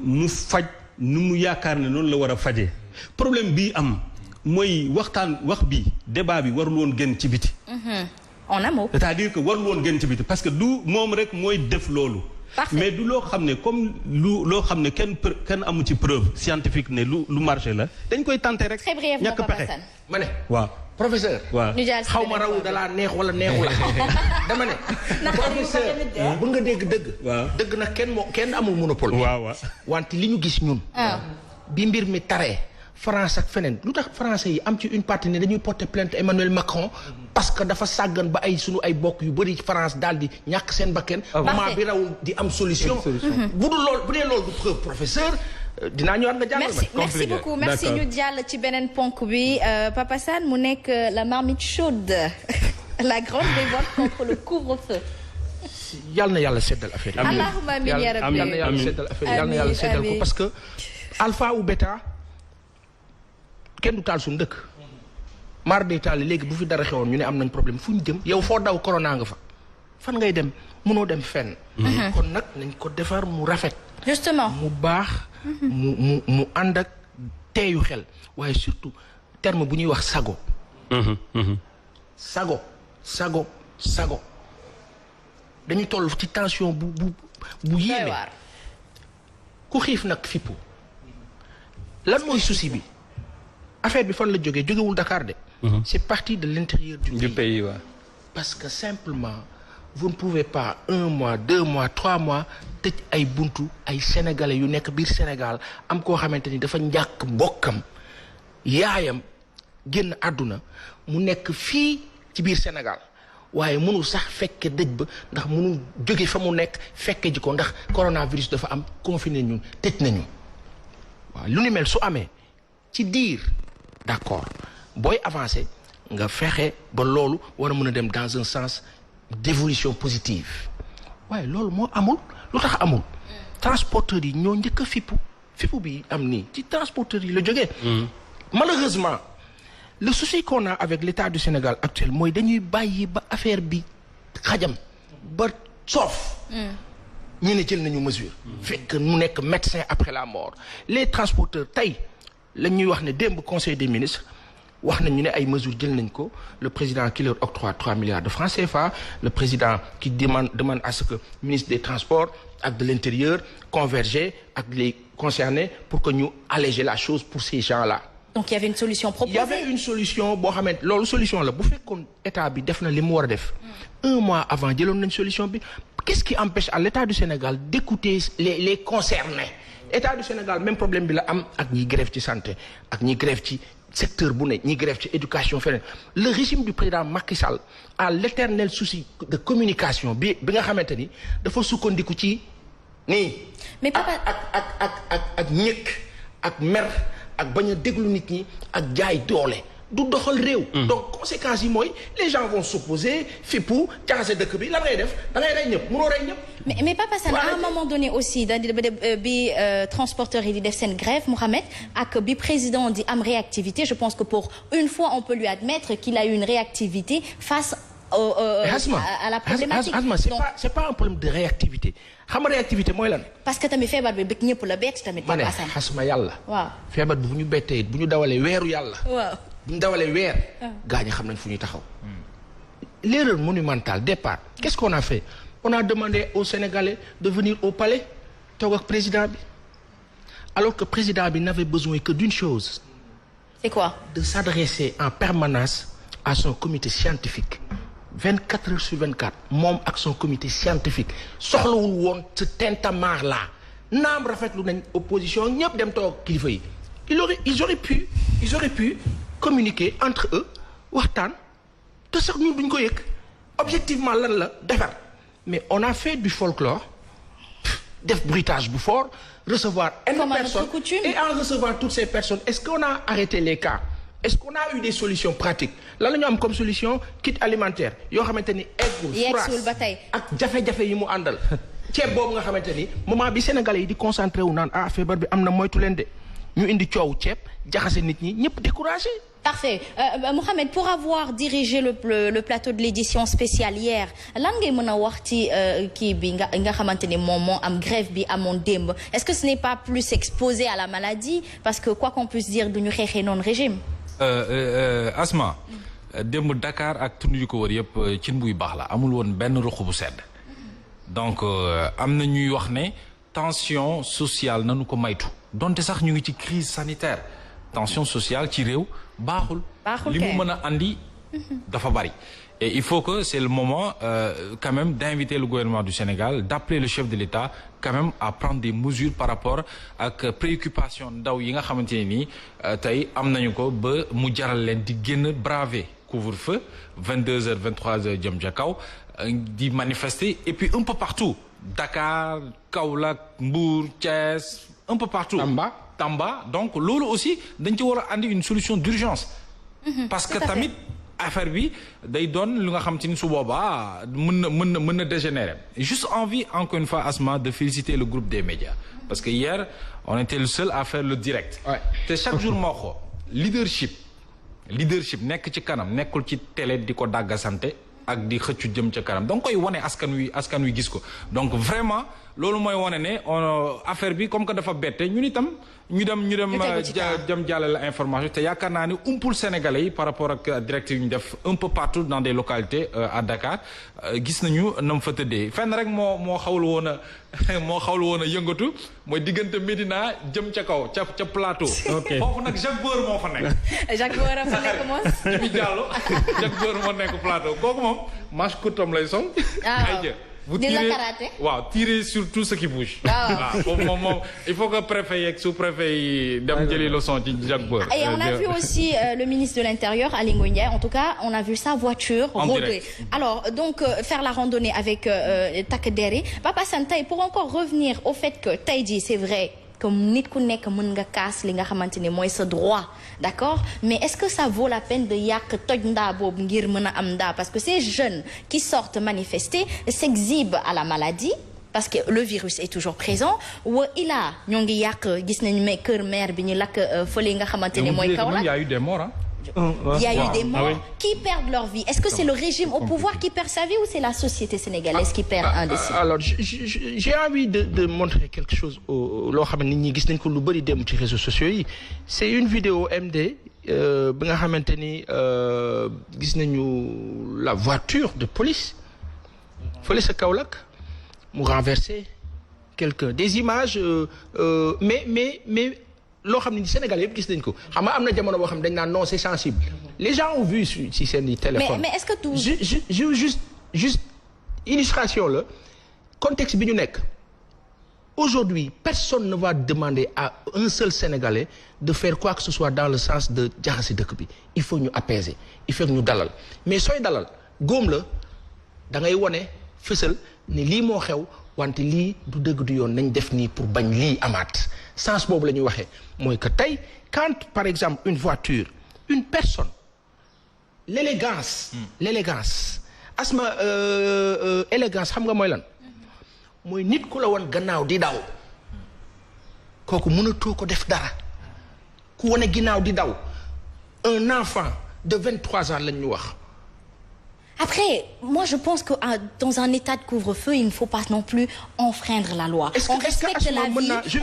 mu faj nu mu yaakaar ne noonu la war a fajee. problème bii am mooy wax bi débat bi warul woon génn ci biti. En un mot. c'est-à-dire que warul woon génn ci biti parce que du moom rek mooy def loolu. Parfait. mais du loo xam ne comme loo xam ne kenn amu ci preuve scientifique ne lu marché la dañ koy tenter rek. Très brièvement ñàkk Papa pexe Sane. ma ne waaw professeur. waaw ñu jaar si xaw ma beneen raw point. dalaa neex wala neexu la dama ne. professeur bu nga dégg dëgg. waaw dëgg nag kenn amul monopole. waaw wante li ñu gis ñun. bi mbir mi taree France ak feneen lu tax français yi am ci une partie ne dañuy porter plainte Emmanuel Macron parce que dafa sàggan ba sunu ay bokk yu bëri France daal di ñàkk seen bakken moment bi rawul di am solution bu dee loolu du preuve professeur dinaa ñëwaat nga jàngal merci beaucoup merci D'accord. ñu jàll ci beneen ponk bi Papa Sane mu nekk la marmite chaude la grande révolte contre le couvre-feu. yal na yàlla seddal affaire yi. Allahumma amiin ya rabbi. yal na yàlla seddal affaire yi yal na yàlla Amiin, seddal ko amiin. parce que alpha ou bêta kenn du taal suñu dëkk. mar day taal léegi bu fi dara xewoon ñu ne am nañ problème fu ñu jëm yow foo daw corona nga fa fan ngay dem mënoo dem fenn. kon nag nañ ko defar mu rafet. Justement. mu baax. mu ànd ak teeyu xel waaye surtout terme bu ñuy wax sago. sago dañu toll ci tension bu yéeme. ku xiif nag fippu lan mooy souci bi affaire bi fan la jógee jógewul Dakar de. c'est parti de l'intérieur du pays. parce que simplement vous ne pouvez pas 1 mois 2 mois 3 mois tëj ay buntu ay sénégalais yu nekk biir Sénégal am koo xamante ni dafa njàkk mbokkam yaayam génn àdduna mu nekk fii ci biir Sénégal waaye mënul sax fekke dëj ba ndax mënul jóge fa mu nekk fekke ji ko ndax coronavirus dafa am confiné ñu tëj nañu waaw lu ni mel su amee ci diir d'accord booy avancer nga fexe ba loolu war a mën a dem dans un sens d'évolution positive waaye loolu moo amul lu tax amul transporteurs yi ñoo njëkk a fippu bi am nii ci transporteurs yi la jógee malheureusement le souci qu'on a avec l'État du Sénégal actuel mooy dañuy bàyyi ba affaire bi xajam ba soof ñu ne jël nañu mesure fekk mu nekk médecin après la mort les transporteurs tey la ñuy wax ne démb conseil des ministres wax nañu ne ay mesures jël nañ ko le président qui leur octroie 3 milliards de francs CFA le président qui demande à ce que ministre des transports ak de l'intérieur converger ak les concernés pour que ñu alléger la chose pour ces gens-là. Donc il y avait une solution proposée. Il y avait une solution boo xamante loolu solution la bu fekkoon état bi def na li mu war a def 1 mois avant jëloon nañ solution bi qu'est-ce qui empêche à l'État du Sénégal d'écouter les concernés État du Sénégal même problème bi la am ak ñiy grève ci santé ak ñiy grève ci secteur bu ne ñiy grève ci éducation feneen le régime du président Macky Sall a l'éternel souci de communication bi nga xamante ni dafa sukkandiku ci nii. mais papa ak ñëkk ak mer ak bañ a déglu nit ñi ak jaay doole du doxal réew. donc conséquences yi mooy les gens vont s'opposer fippu jaxase dëkk bi lan ngay def da ngay rey ñëpp mënoo rey ñëpp. mais Papa Sane à un moment donné aussi bi transporteurs yi di def seen grève Mohamed ak bi président di am réactivité je pense que pour une fois on peut lui admettre qu'il a eu une réactivité face à la problématique. Asma c'est pas un problème de réactivité xam nga réactivité mooy lan. parce que tamit feebar bi bëgg ñëpp la bett tamit. Papa Sane Asma yàlla. waaw feebar bi bu ñu bettee bu ñu dawalee weeru yàlla. waaw bu ñu dawalee weer. gaañ xam nañ fu ñuy taxaw. l'erreur monumentale départ qu'est-ce qu'on a fait on a demandé aux Sénégalais de venir au palais toog ak président bi alors que président bi n'avait besoin que d'une chose. c'est quoi. de s'adresser en permanence à son comité scientifique 24 heures sur 24 moom ak son comité scientifique soxlawul woon ce tintamarre là naam rafetlu nañ opposition ñëpp dem toog kilifa yi ils auraient pu communiquer entre eux waxtaan te sax ñun duñ ko yëg objectivement lan la defar mais on a fait du folklore def bruitage bu fort recevoir une personne et en recevant toutes ces personnes est-ce qu'on a arrêté les cas est-ce qu'on a eu des solutions pratiques lan la ñu am comme solution kit alimentaire yoo xamante ni eggul ba tey ak jafe-jafe yi mu àndal ceeb boobu nga xamante ni moment bi Sénégalais yi di concentré wu naan feebar bi am na moytu leen de ñu indi coow ceeb jaxase nit ñi ñëpp découragé. Parfait Mohamed pour avoir dirigé le plateau de l'édition spéciale hier lan ngay mën a wax ci kii bi nga xamante ni moom moo am grève bi amoon démb est-ce que ce n'est pas plus exposé à la maladie parce que quoi qu'on puisse dire duñu xeexee noonu régime. Asma démb Dakar ak tund yu ko wër yëpp cin buy baax la amul woon benn ruq bu sedd donc am na ñuy wax ne tension sociale nanu ko maytu donte sax ñu ngi ci crise sanitaire tension sociale ci réew baaxul li mu mën a andi dafa bari et il faut que c'est le moment quand même d'inviter le gouvernement du Sénégal d'appeler le chef de l'État quand même à prendre des mesures par rapport ak préoccupation ndaw yi nga xamante ne nii tey am nañu ko ba mu jaral leen di génn braver couvre-feu 22h 23h jëm ca kaw di manifester et puis un peu partout Dakar Kaolack Mbour Thiès un peu partout Tamba donc loolu aussi dañ ci war a andi une solution d'urgence parce que tamit affaire bi day doon lu nga xam te ni su boobaa mën na dégénérer juste envie encore une fois Asma de féliciter le groupe des médias parce que hier on était le seul à faire le direct te chaque jour moo ko leadership nekk ci kanam nekkul ci télé di ko dàggasante ak di xëccu jëm ca kanam donc koy wane askan wi gis ko donc vraiment loolu mooy wane ne affaire bi comme que dafa bette ñun itam ñu dem jàllale information te yaakaar naa ne umpul sénégalais yi par rapport ak direct yu ñu def un peu partout dans des localités à Dakar gis nañu nam fa tëddee fenn rek moo xawul woon a yëngatu mooy diggante Médina jëm ca kaw ca plateau. foofu nag Jacques Beur moo fa nekk. Jacques Beur fa nekk moom. Jibi Diallo Jacques Beur moo nekk plateau kooku moom manche courtam lay sol. vous tirez sur tout ce qui bouge. moom il faut que préfet yeeg sous-préfet yi dem jëli leçon ci Jacques Beur. Et on a vu aussi le ministre de l'Intérieur Aly Ngouille Ndiaye en tout cas on a vu sa voiture rôder. Alors donc faire la randonnée avec takk der yi Papa Sane tey pour encore revenir au fait que tey jii c'est vrai comme nit ku nekk mën nga kaas li nga xamante ni mooy sa droit d'accord mais est-ce que ça vaut la peine de yàq toj ndaa boobu ngir mën a am ndaa parce que ces jeunes qui sortent manifester s'exhibent à la maladie parce que le virus est toujours présent wa ilaa ñoo ngi yàq gis nañu mais kër maire bi ñu lakk fële nga xamante ni mooy Kaolack. Il y a eu des morts hein. Il y a eu des morts qui perdent leur vie. Est-ce que c'est le régime au pouvoir qui perd sa vie ou c'est la société sénégalaise qui perd un de ses? Alors j'ai envie de montrer quelque chose loo xam ne nit ñi gis nañ ko lu bari dem ci réseaux sociaux yi c'est une vidéo MD bi nga xamante ni gis nañu la voiture de police fële sa Kaolack mu renverser quelqu'un des images mais loo xam ne Sénégal yëpp gis nañ ko xam nga am na jamono boo xam ne dañ naan non c'est sensible les gens ont vu ci seen téléphone. mais est-ce que tout. juste illustration la contexte bi ñu nekk aujourd'hui personne ne va demander à un seul Sénégalais de faire quoi que ce soit dans le sens de jaxase dëkk bi il faut ñu apaiser il faut ñu dalal mais sooy dalal góom la da ngay wone fësal ne lii moo xew wante lii du dëgg du yoon nañ def nii pour bañ lii amaat sens boobu la ñuy waxee mooy que tey quand par exemple une voiture une personne l'élégance l'élégance asma élégance xam nga mooy lan mooy nit ku la woon gannaaw di daw kooku mënatoo ko def dara ku wane ginnaaw di daw un enfant de 23 ans lañ ñu wax. Après, moi je pense que dans un état de couvre-feu, il ne faut pas non plus enfreindre la loi. On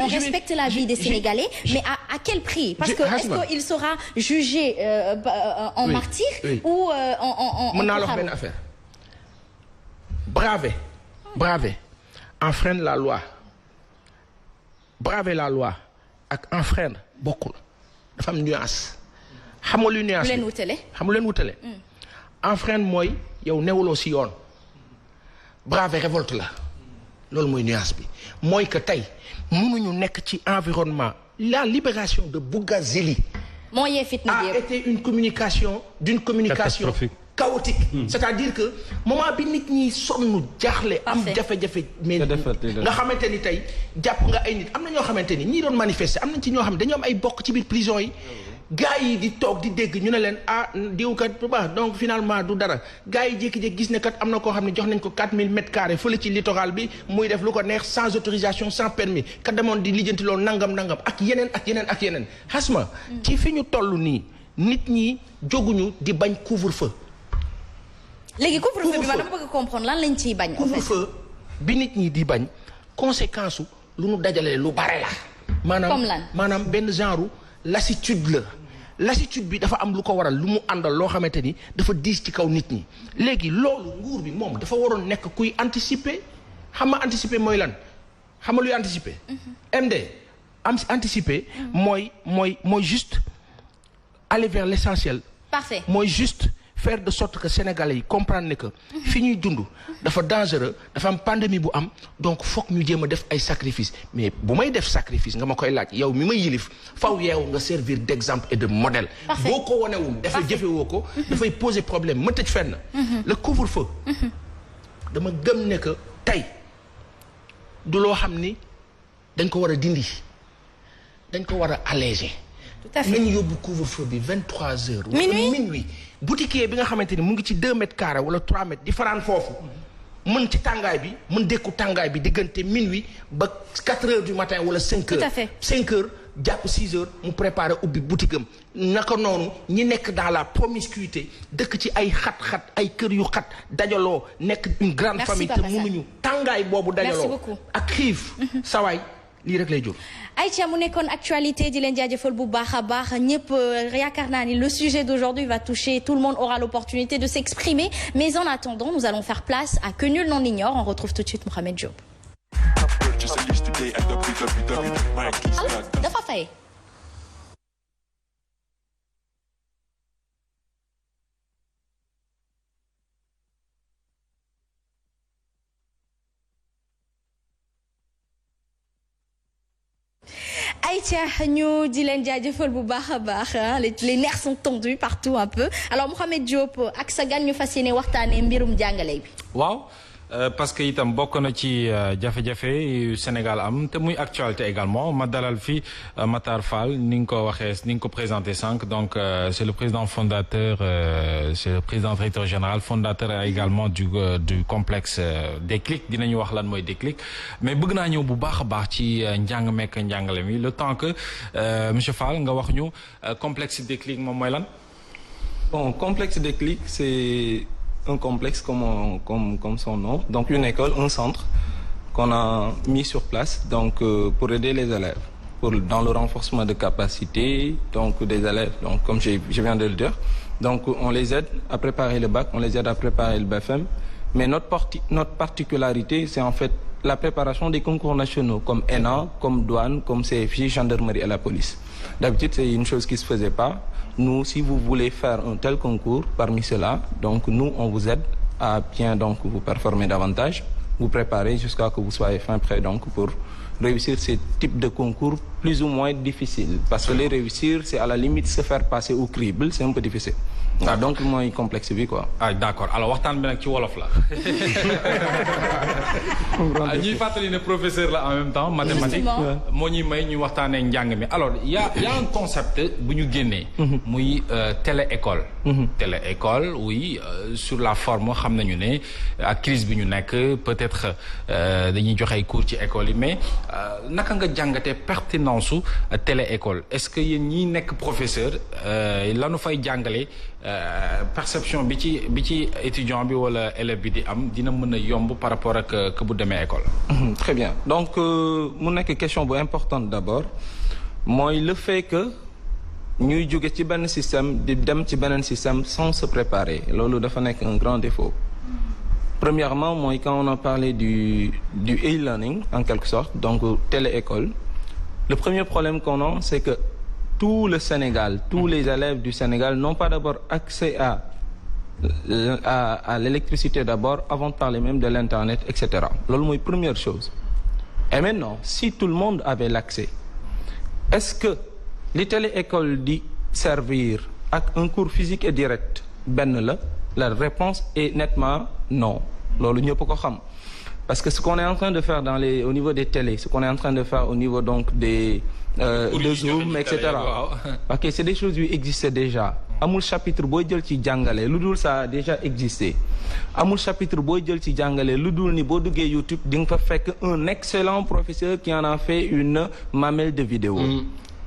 respecte la vie des Sénégalais, mais à quel prix? Parce que est-ce qu'il sera jugé en martyr ou en mën naa la wax benn affaire. Braver enfreindre la loi. Braver la loi ak enfreindre bokkul dafa am nuance. xam nga lu nuance leen wutale. xam leen wutale. enfreindre mooy yow newuloo si yoon. braver révolte la loolu mooy nuance bi mooy que tey mënuñu nekk ci environnement la libération de Bougazeli moo yee fitna bi a été une communication chaotique. C'est-à-dire que moment bi nit ñi sonn jaaxle am jafe-jafe mais nga xamante ni tey jàpp nga ay nit am na ñoo xamante ni ñii doon manifester am nañ ci ñoo xam ne dañoo am ay bokk ci biir prison yi gars yi di toog di dégg ñu ne leen diwkat bu baax donc finalement du dara gars yi jékki-jékki gis ne kat am na koo xam ne jox nañ ko 4000 mètres carrés fële ci littoral bi muy def lu ko neex sans autorisation sans permis kat demoon di lijjanti loolu nangam ak yeneen xasma ci fi ñu toll nii nit ñi jóguñu di bañ couvre-feu. léegi couvre-feu bi ma dama bëgg comprendre lan lañ ciy bañ. couvre-feu bi nit ñi di bañ conséquence lu nu dajalee lu bare la. comme lan maanaam benn genre lassitude la. lassitude bi dafa am lu ko waral lu mu àndal loo xamante ni dafa diis ci kaw nit ñi léegi loolu nguur bi moom dafa waroon nekk kuy anticiper xam nga anticiper mooy lan xam nga luy anticiper. MD am anticiper. mooy juste aller vers l'essentiel. Parfait. mooy juste. faire de sorte que sénégalais yi comprendre ne que fi ñuy dund dafa dangereux dafa am pandémie bu am donc foog ñu jéem a def ay sacrifice mais bu may def sacrifice nga ma koy laaj yow mi ma yilif faw yeewu nga servir d'exemple et de modèle boo ko wanewul dafay jëfewoo ko dafay poser problème ma tëj fenn le couvre-feu dama gëm ne que tey du loo xam ni dañ ko war a dindi dañ ko war a alléger tout à fait nañu yóbbu couvre-feu bi 23 heures minuit boutiquier bi nga xamante ni mu ngi ci 2 mètres carrés wala 3 mètres di faraan foofu mën ci tàngaay bi mën dékku tàngaay bi diggante minuit ba 4 heures du matin wala 5 heures. Tout à fait. 5 heures jàpp 6 heures mu préparer ubbi boutique am naka noonu ñi nekk dans la promiscuité dëkk ci ay xat-xat ay kër yu xat dajaloo nekk une grande famille te mënuñu tàngaay boobu dajaloo ak xiif sawaay lii rek lay jur. Aïcha mu nekkoon actualité di leen jaajëfal bu baax a baax ñëpp yaakaar naa ni le sujet d'aujourd'hui va toucher tout le monde aura l'opportunité de s'exprimer mais en attendant nous allons faire place à Que nul n'en ignore on retrouve tout de suite Mohamed Diop. dafa fay. Aïcha ñu di leen jaajëfal bu baax a baax les nerfs sont tendus partout un peu alors Mohamed Diop ak sa gan ñu fas yéene waxtaanee mbirum jàngale bi. waaw parce que itam bokk na ci jafe-jafe yu Sénégal am te muy actualité également ma dalal fi Matar Fall ni nga ko waxee ni nga ko présenté sànq donc c'est le président fondateur c'est le président directeur général fondateur également du complexe Déclic dinañu wax lan mooy Déclic mais bëgg naa ñëw bu baax a baax ci njàng mekk njàngale mi le temps que monsieur Fall nga wax ñu complexe Déclic moom mooy lan. Bon, complexe Déclic c'est un complexe comme son nom donc une école un centre qu'on a mis sur place donc pour aider les élèves dans le renforcement de capacité donc des élèves donc comme je viens de le dire donc on les aide à préparer le bac on les aide à préparer le BFM mais notre particularité c'est en fait la préparation des concours nationaux comme ENA comme douane comme CFJ gendarmerie et la police d'habitude c'est une chose qui se faisait pas. Nous, si vous voulez faire un tel concours parmi ceux-là, donc nous, on vous aide à bien donc vous performer davantage, vous préparer jusqu'à que vous soyez fin prêt donc pour réussir ces types de concours plus ou moins difficiles. Parce que les réussir, c'est à la limite se faire passer au crible, c'est un peu difficile. waaw donc mooy complexe bi quoi. ah d'accord alors waxtaan bi nag ci wolof la. ñuy fàttali ne professeur la en même temps mathématique moo ñuy may ñu waxtaanee njàng mi alors y a un concept bu ñu génnee. muy télé-école. Télé-école oui sur la forme xam nañu ne ak crise bi ñu nekk peut-être dañuy joxe ay cours ci école yi mais naka nga jàngatee pertinence su télé-école est-ce que yéen ñi nekk professeur lanu fay jàngale perception bi ci étudiant bi wala élève bi di am dina mën a yomb par rapport ak que bu demee école. Très bien donc mu nekk question bu importante d'abord mooy le fait que ñuy jóge ci benn système di dem ci beneen système sans se préparer loolu dafa nekk un grand défaut. Premièrement mooy quand on a parlé du e-learning en quelque sorte donc télé-école le premier problème qu'on a c'est que tout le Sénégal tous les élèves du Sénégal n'ont pas d'abord accès à l'électricité d'abord avant de parler même de l'internet etc. Loolu mooy première chose. Et maintenant si tout le monde avait l'accès est-ce que li télé-école di servir ak un cours physique et direct benn la réponse est nettement non loolu ñëpp ko xam parce que ce qu'on est en train de faire au niveau des télés ce qu'on est en train de faire au niveau donc des de Zoom etc. ok c'est des choses qui existaient déjà amul chapitre booy jël ci jàngale lu dul ça a déjà existé amul chapitre booy jël ci jàngale lu dul ni boo duggee YouTube di nga fa fekk un excellent professeur qui en a fait une mamelle de vidéo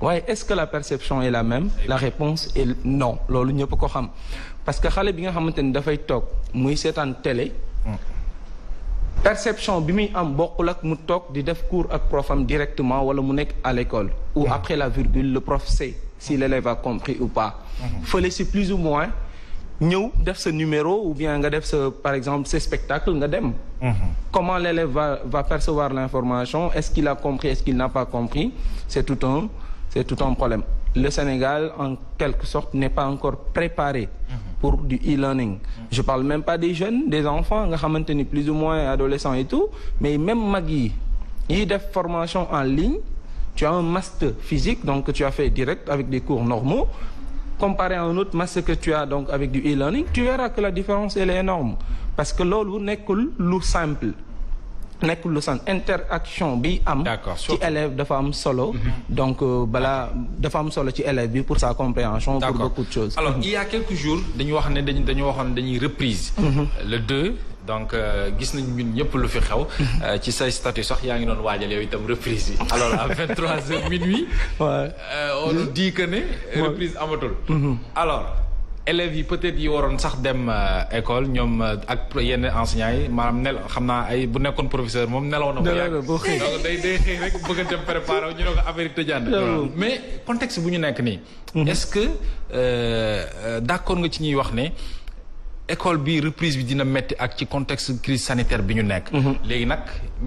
waaye est-ce que la perception est la même la réponse est non loolu ñëpp ko xam parce que xale bi nga xamante ni dafay toog muy seetaan télé perception bi muy am bokkul ak mu toog di def cours ak profam directement wala mu nekk à l'école ou après la virgule le prof sait si l'élève a compris ou pas fële c'est plus ou moins ñëw def sa numéro ou bien nga def sa par exemple ce spectacle nga dem comment l'élève va percevoir l'information est-ce qu'il a compris est-ce qu'il n'a pas compris c'est tout un problème le Sénégal en quelque sorte n'est pas encore préparé pour du e-learning je parle même pas des jeunes des enfants nga xamante ni plus ou moins adolescents et tout mais même mag yi def formation en ligne tu as un master physique donc que tu as fait direct avec des cours normaux comparé à un autre master que tu as donc avec du e-learning tu verras que la différence elle est énorme parce que loolu nekkul lu simple nekkul lu sant interaction bi am ci élève dafa am solo donc balaa dafa am solo ci élève bi pour sa compréhension pour beaucoup de choses alors il y a quelques jours dañu wax ne dañu waxoon dañuy reprise le 2 donc gis nañ ñun ñëpp lu fi xew ci say statut sax yaa ngi doon waajal yow itam reprise bi alors à 23h minuit on nous dit que ne reprise amatul alors élèves yi peut-être yi waroon sax dem école ñoom ak yenn enseignants yi maanaam xam naa ay bu nekkoon professeur moom nelaw na ko yàgg donc day xëy rek bëgg a dem préparer ñu ne ko affaire yi tëjaan mais contexte bu ñu nekk nii est-ce que d'accord nga ci ñuy wax ne école bi reprise bi dina metti ak ci contexte crise sanitaire bi ñu nekk léegi nag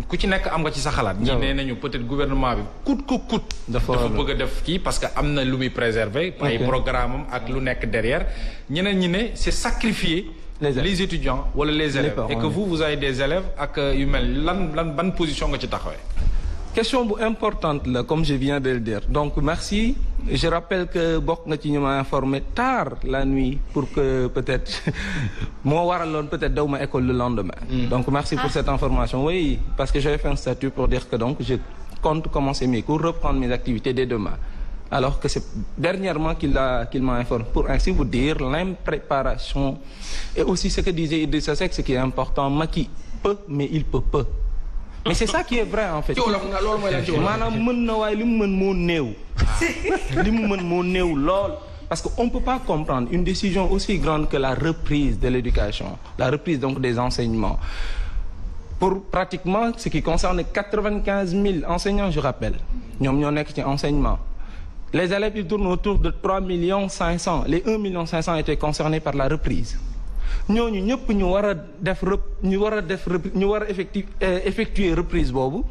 ku ci nekk am nga ci sa xalaat ñi nee nañu peut-être gouvernement bi coûte dafa bëgg a def kii parce que am na lu muy préserver ay programme am ak lu nekk derrière ñeneen ñi ne c'est sacrifier les étudiants wala les élèves et que vous avez des élèves ak yu mel lan ban position nga ci taxawee question bu importante là comme je viens de le dire donc merci je rappelle que bokk nga ci ñu ma informé tard la nuit pour que peut-être moo waraloon peut-être daw ma école le lendemain donc merci pour cette information oui parce que j'avais fait un statut pour dire que donc je compte commencer mes cours reprendre mes activités dès demain alors que c'est dernièrement qu'il m'a informé pour ainsi vous dire l'impréparation et aussi ce que disait Idrissa Seck ce qui est important Macky peut mais il peut peu mais c'est ça qui est vrai en fait maanaam mën na waaye li mu mën moo néew li mu mën moo néew lool parce que on peut pas comprendre une décision aussi grande que la reprise de l'éducation la reprise donc des enseignements pour pratiquement ce qui concerne 95 000 enseignants je rappelle ñoom ñoo nekk ci enseignement les élèves ils tournent autour de 3 500 000 les 1 500 000 étaient concernés par la reprise ñooñu ñëpp ñu war a effectuer reprise boobu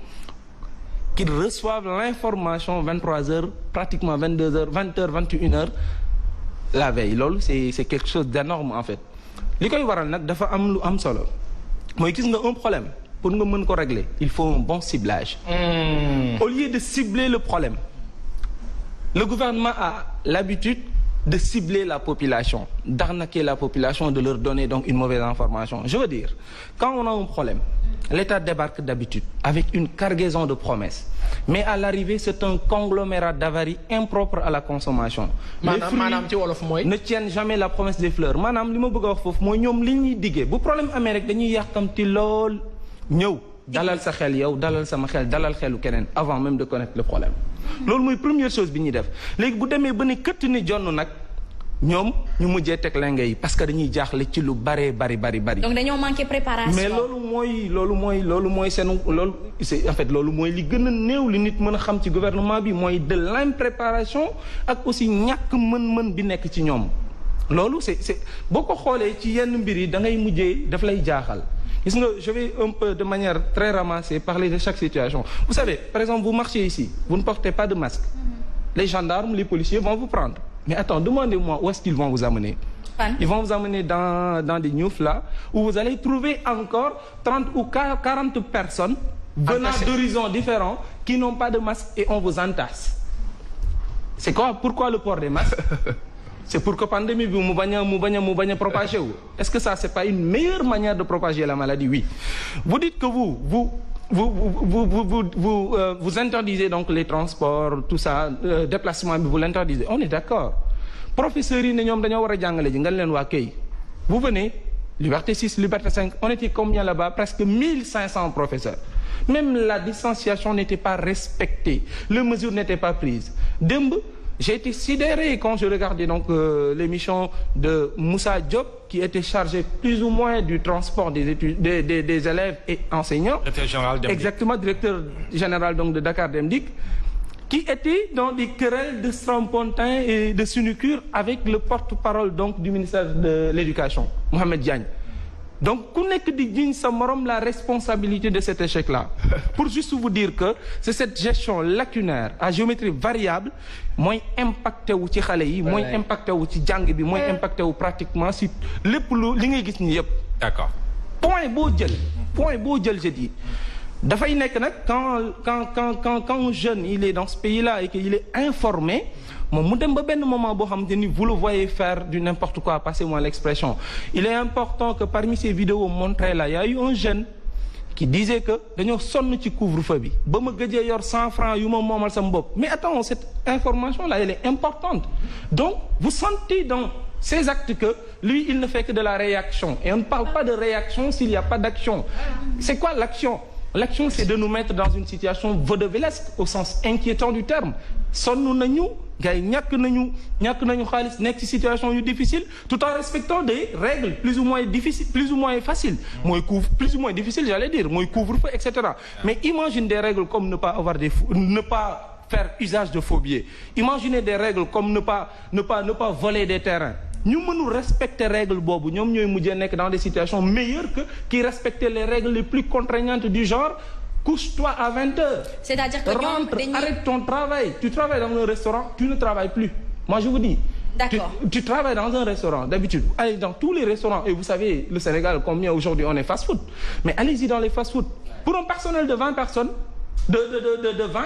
qu'ils reçoivent l'information 23h pratiquement 22h 20h 21h la veille loolu c'est quelque chose d'énorme en fait li koy waral nag dafa am lu am solo mooy gis nga un problème pour nga mën ko régler il faut un bon ciblage au lieu de cibler le problème le gouvernement a l'habitude de cibler la population, d'arnaquer la population, de leur donner donc une mauvaise information. Je veux dire, quand on a un problème, l'État débarque d'habitude avec une cargaison de promesses. Mais à l'arrivée, c'est un conglomérat d'avaries impropre à la consommation. Les fruits ne tiennent jamais la promesse des fleurs. Madame, li ma bëgg a wax foofu mooy ñoom li ñuy diggee bu problème amee rek dañuy yàkkamti lool ñëw dalal sa xel yow dalal sama xel dalal xelu keneen avant même de connaître le problème. loolu mooy première chose bi ñuy def léegi bu demee ba ne këtt ni jonn nag ñoom ñu mujjee teg lenge yi parce que dañuy jaaxle ci lu bari. donc dañoo manqué préparation. mais loolu mooy seen loolu c'est en fait loolu mooy li gën a néew li nit mën a xam ci gouvernement bi mooy de l'impréparation ak aussi ñàkk mën-mën bi nekk ci ñoom. loolu c'est boo ko xoolee ci yenn mbir yi da ngay mujjee daf lay jaaxal. gis nga je vais un peu de manière très ramassée parler de chaque situation vous savez par exemple vous marchez ici vous ne portez pas de masque les gendarmes les policiers vont vous prendre mais attends demandez-moi où est-ce qu'ils vont vous amener ils vont vous amener dans des ñuuf là où vous allez trouver encore 30 ou 40 personnes venant d'horizons différents qui n'ont pas de masque et on vous entasse c'est quoi pourquoi le port des masques c'est pour que pandémie bi mu bañ a propager wu est-ce que ça c'est pas une meilleure manière de propager la maladie oui vous dites que vous interdisez donc les transports tout ça déplacement bi vous l'interdisez on est d'accord professeurs yi ne ñoom dañoo war a jàngale ji nga leen waa kay vous venez Liberté 6 Liberté 5 on était combien là-bas presque 1500 professeurs même la distanciation n'était pas respectée les mesures n'étaient pas prises démb j'ai été sidéré quand je regardais donc l'émission de Moussa Diop qui était chargé plus ou moins du transport des élèves et enseignants. Directeur général Dem Dik. Exactement, directeur général donc de Dakar Dem Dik, qui était dans des querelles de strapontin et de sinécure avec le porte-parole donc du ministère de l'Éducation, Mohamed Diagne. Donc ku nekk di jiñ sa morom la responsabilité de cet échec-là pour juste vous dire que c'est cette gestion lacunaire à géométrie variable mooy impacté wu ci xale yi mooy impacté wu ci jàng bi mooy impacté wu pratiquement si lépp lu li ngay gis ni yëpp. D'accord. point boo jël je dis dafay nekk nag quand un jeune il est dans ce pays-là et qu'il est informé moom mu dem ba benn moment boo xamante ni vous le voyez faire du n'importe quoi passez-moi l'expression il est important que parmi ces vidéos montrées là il y a eu un jeune qui disait que dañoo sonn ci couvre-feu bi ba ma gëjee yor 100 francs yu ma moomal sama bopp mais attends cette information là elle est importante donc vous sentez dans ces actes que lui il ne fait que de la réaction et on ne parle pas de réaction s'il n'y a pas d'action c'est quoi l'action c'est de nous mettre dans une situation vaudevillesque au sens inquiétant du terme sonn nañu gars yi ñàkk nañu xaalis nekk ci situation yu difficile tout en respectant des règles plus ou moins difficiles plus ou moins faciles mooy plus ou moins difficile j'allais dire mooy couvre-feu etc. mais imagine des règles comme ne pas faire usage de faux billets imaginez des règles comme ne pas voler des terrains ñu mënul respecter règles boobu ñoom ñooy mujjee nekk dans des situations meilleures que qui respectaient les règles les plus contraignantes du genre couche-toi à 20h. C'est-à-dire que rentre, arrête ton travail. Tu travailles dans un restaurant, tu ne travailles plus. Moi, je vous dis. D'accord. Tu travailles dans un restaurant, d'habitude. Allez dans tous les restaurants. Et vous savez, le Sénégal, combien aujourd'hui on est fast-food. Mais allez-y dans les fast-food. Pour un personnel de 20 personnes, de 20,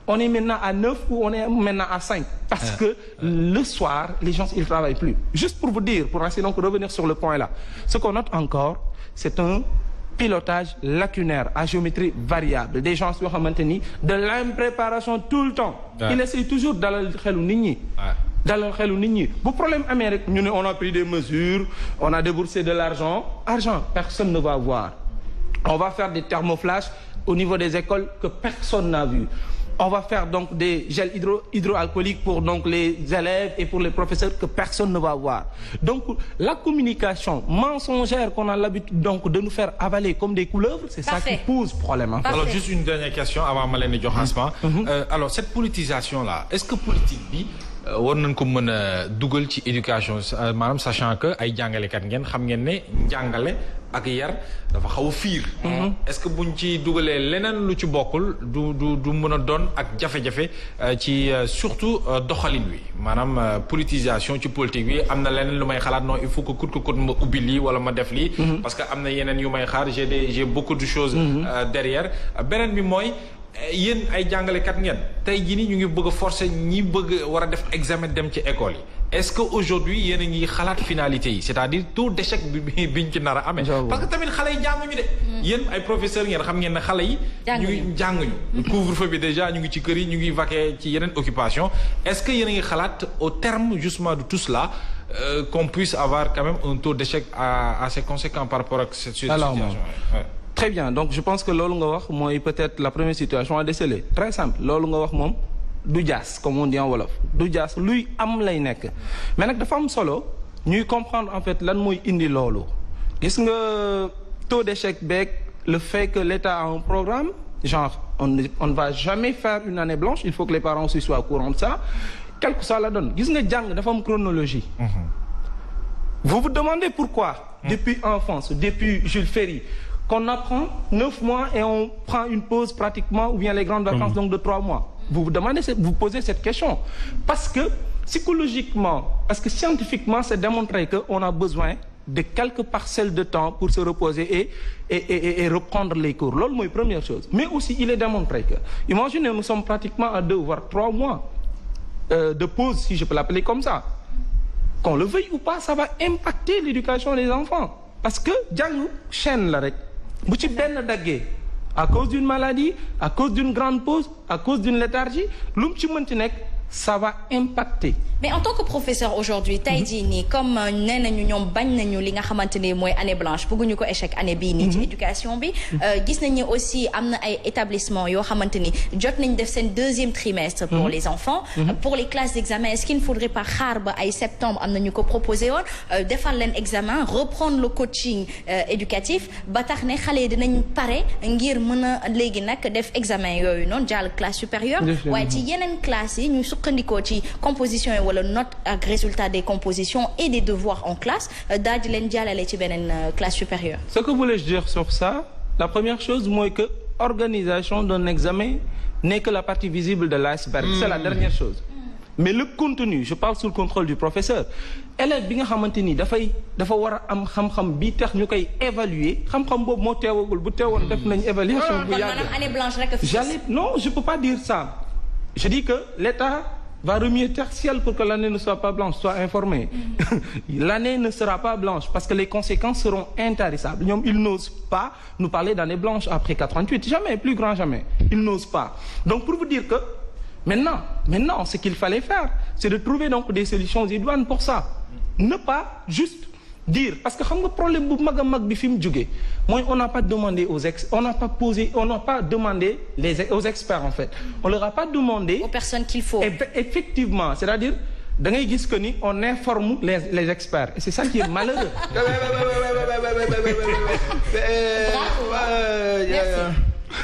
on est maintenant à 9 ou on est maintenant à 5. Parce que le soir, les gens, ils ne travaillent plus. Juste pour vous dire, pour essayer donc revenir sur le point là. Ce qu'on note encore, c'est un pilotage lacunaire à géométrie variable des gens yoo xamante ni de l'impréparation tout le temps il essaie toujours dalal xelu nit ñi bu problème amee rek ñu ne on a pris des mesures on a déboursé de l'argent personne ne va voir on va faire des thermoflash au niveau des écoles que personne n'a vu on va faire donc des gels hydroalcooliques pour donc les élèves et pour les professeurs que personne ne va voir. Donc la communication mensongère qu'on a l'habitude donc de nous faire avaler comme des couleuvres, c'est ça qui pose problème. Hein. Alors juste une dernière question avant ma leen di jox Asma. Alors cette politisation là, est-ce que politique bi war nañ ko mën a dugal ci éducation maanaam sachant que ay jàngalekat ngeen xam ngeen ne njàngale ak yar dafa xaw a fiir. est-ce que buñ ci dugalee leneen lu ci bokkul du mën a doon ak jafe-jafe ci surtout doxalin wi maanaam politisation ci politique bi am na leneen lu may xalaat non il faut que coûte ma ubbi lii wala ma def lii. parce que am na yeneen yu may xaar j'ai beaucoup de choses derrière beneen bi mooy. yéen ay jàngalekat ngeen tey jii nii ñu ngi bëgg a forcer ñi bëgg war a def examen dem ci école yi est-ce que aujourd'hui yéen a ngi xalaat finalité yi c'est-à-dire taux d'échec biñ ci nar a amee. parce que tamit xale yi jànguñu de. yéen ay professeurs ngeen xam ngeen ne xale yi. ñu jànguñu. couvre-feu bi déjà ñu ngi ci kër yi ñu ngi vaquer ci yeneen occupation est-ce que yéen a ngi xalaat au terme justement de tout cela qu'on puisse avoir quand même un taux d'échec assez conséquent par rapport à cette situation. Très bien donc je pense que loolu nga wax mooy peut-être la première situation à déceler très simple loolu nga wax moom. du jaas comme on dit en wolof du jaas luy am lay nekk mais nag dafa am solo ñuy comprendre en fait lan mooy indi loolu gis nga taux d'échec beeg le fait que l'État a un programme genre on ne va jamais faire une année blanche il faut que les parents aussi soient au courant de ça quelle que soit la donne gis nga jàng dafa am chronologie vous vous demandez pourquoi depuis enfance depuis Jules Ferry qu'on apprend 9 mois et on prend une pause pratiquement ou bien les grandes vacances donc de 3 mois vous vous demandez vous posez cette question parce que psychologiquement parce que scientifiquement c'est démontré que on a besoin de quelques parcelles de temps pour se reposer et reprendre les cours loolu mooy première chose mais aussi il est démontré que imaginez nous sommes pratiquement à 2 voire 3 mois de pause si je peux l'appeler comme ça qu'on le veuille ou pas ça va impacter l'éducation des enfants parce que jàng chaîne la rek bu ci benn daggee à cause d'une maladie à cause d'une grande pause à cause d'une léthargie lu mu ci mënti nekk ça va impacter. mais en tant que professeur aujourd'hui tey jii nii comme nee nañu ñoom bañ nañu li nga xamante ni mooy année blanche bëgguñu ko échec année bii nii ci éducation bi gis nañu aussi am na ay établissements yoo xamante ni jot nañ def seen 2e trimestre pour les enfants pour les classes d'examen est-ce qu'il ne faudrait pas xaar ba ay septembre am nañu ko proposé woon defal leen examen reprendre le coaching éducatif ba tax ne xale yi dinañ pare ngir mën a léegi nag def examen yooyu noonu jàll classe supérieure waaye ci yeneen classes yi ñu suqandikoo ci composition yi wala note ak résultat des compositions et des devoirs en classe daal di leen jàllale ci beneen classe supérieure. Ce que voulais-je dire sur ça la première chose mooy que organisation d'un examen n'est que la partie visible de l'iceberg. C'est la dernière chose. mais le contenu je parle sous le contrôle du professeur élève bi nga xamante ni dafa war a am xam-xam bi tax ñu koy évaluer xam-xam boobu moo teewagul bu teewoon def nañ évaluation bu yàgg. année blanche rek non je peux pas dire ça je dis que l'État va remuer terre ciel pour que l'année ne soit pas blanche sois informé l'année ne sera pas blanche parce que les conséquences seront intarissables ñoom ils n'osent pas nous parler d'année blanche après 88 jamais plus grand jamais ils n'osent pas donc pour vous dire que maintenant ce qu'il fallait faire c'est de trouver donc des solutions idoines pour ça ne pas juste dire parce que xam nga problème bu mag a mag bi fi mu jógee mooy on n'a pas demandé aux experts en fait on leur a pas demandé aux personnes qu'il faut effectivement c'est-à-dire da ngay gis que ni on informe les experts et c'est ça qui est malheureux.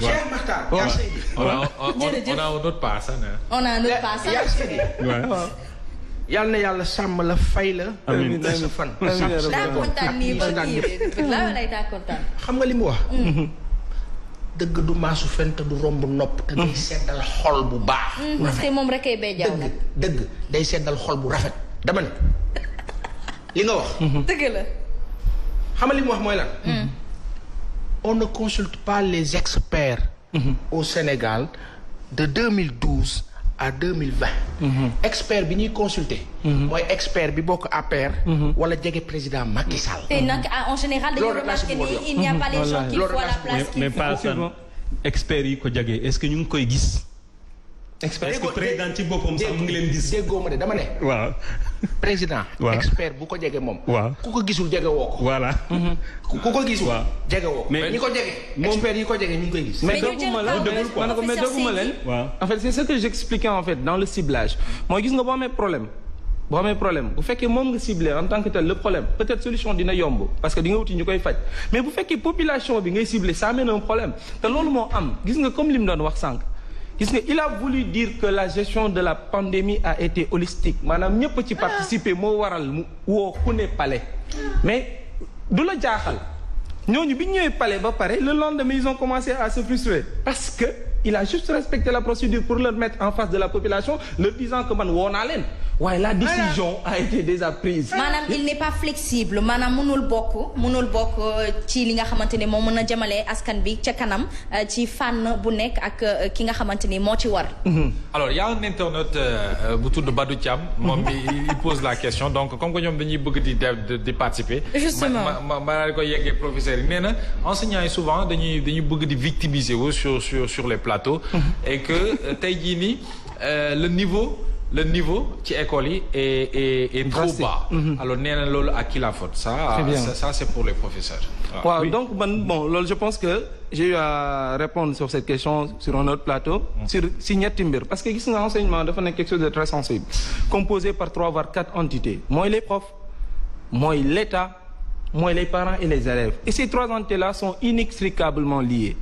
Cheikh Makhtar. On a un autre passage. On a un autre passage. yal na yàlla sàmm la fay la. amiin sa fan. daa kontaan nii ba kii la lay daa kontaan. xam nga li mu wax. dëgg du maasu fen te du romb nopp. te day seddal xol bu baax. parce que moom rek ay bay jaaw nag. dëgg day seddal xol bu rafet. dama ne li nga wax. dëgg la. xam nga li mu wax mooy lan. on ne consulte pas les experts. au Sénégal de 2012. à 2020. expert bi ñuy consulter. mooy expert bi bokk APR. wala jege président Macky Sall. te nag en général dañu remarqué ni il n'y a pas les gens qu'il faut à la place qu'il faut. mais pas ça experts yi ko jege est-ce que ñu ngi koy gis. est-ce que président ci boppam sax mu ngi leen gis. déggoo ma de dama ne. waaw. président. waaw expert bu ko jege moom. waaw ku ko gisul jege woo ko. voilà. ku ko gisul. waaw jege woo ko. mais ñi ko jege. expert yi ko jege ñu ngi koy gis. mais dëgguma leen waaw. en fait c'est ce que j'expliquais en fait dans le ciblage mooy gis nga boo amee problème bu fekkee moom nga ciblé en tant que tel le problème peut-être solution dina yomb parce que di nga wuti ñu koy faj mais bu fekkee population bi ngay ciblé ça amène un problème te loolu moo am gis nga comme li mu doon wax sànq. gis nga il a voulu dire que la gestion de la pandémie a été holistique maanaam ñëpp ci participer moo waral mu woo ku ne palais mais du la jaaxal ñooñu bi ñu ñëwee palais ba pare le lendemain ils ont commencé à se frustrer parce que il a juste respecté la procédure pour le mettre en face de la population leur disant que man woo naa leen waaye la décision a été déjà prise. maanaam il n'est pas flexible maanaam mënul bokk ci li nga xamante ni moo mën a jëmale askan bi ca kanam ci fànn bu nekk ak ki nga xamante ni moo ci war. alors y a un internaute bu tudd Badou Thiam. moom il pose la question donc comme que ñoom dañuy bëgg di participer. justement ma koy yeggee professeur yi nee na enseignants yi souvent dañuy bëgg di victimiser wu sur les plateaux. et que tey jii nii le niveau ci école yi est trop bas. alors nee na loolu à qui la faute ça c'est pour les professeurs. waaw oui. Donc loolu je pense que j'ai eu à répondre sur cette question sur un autre plateau. si ñetti mbir parce que gis nga enseignement dafa nekk quelque chose de très sensible composé par 3 voire 4 entités mooy les profs mooy l'État mooy les parents et les élèves et ces 3 entités-là sont inextricablement liées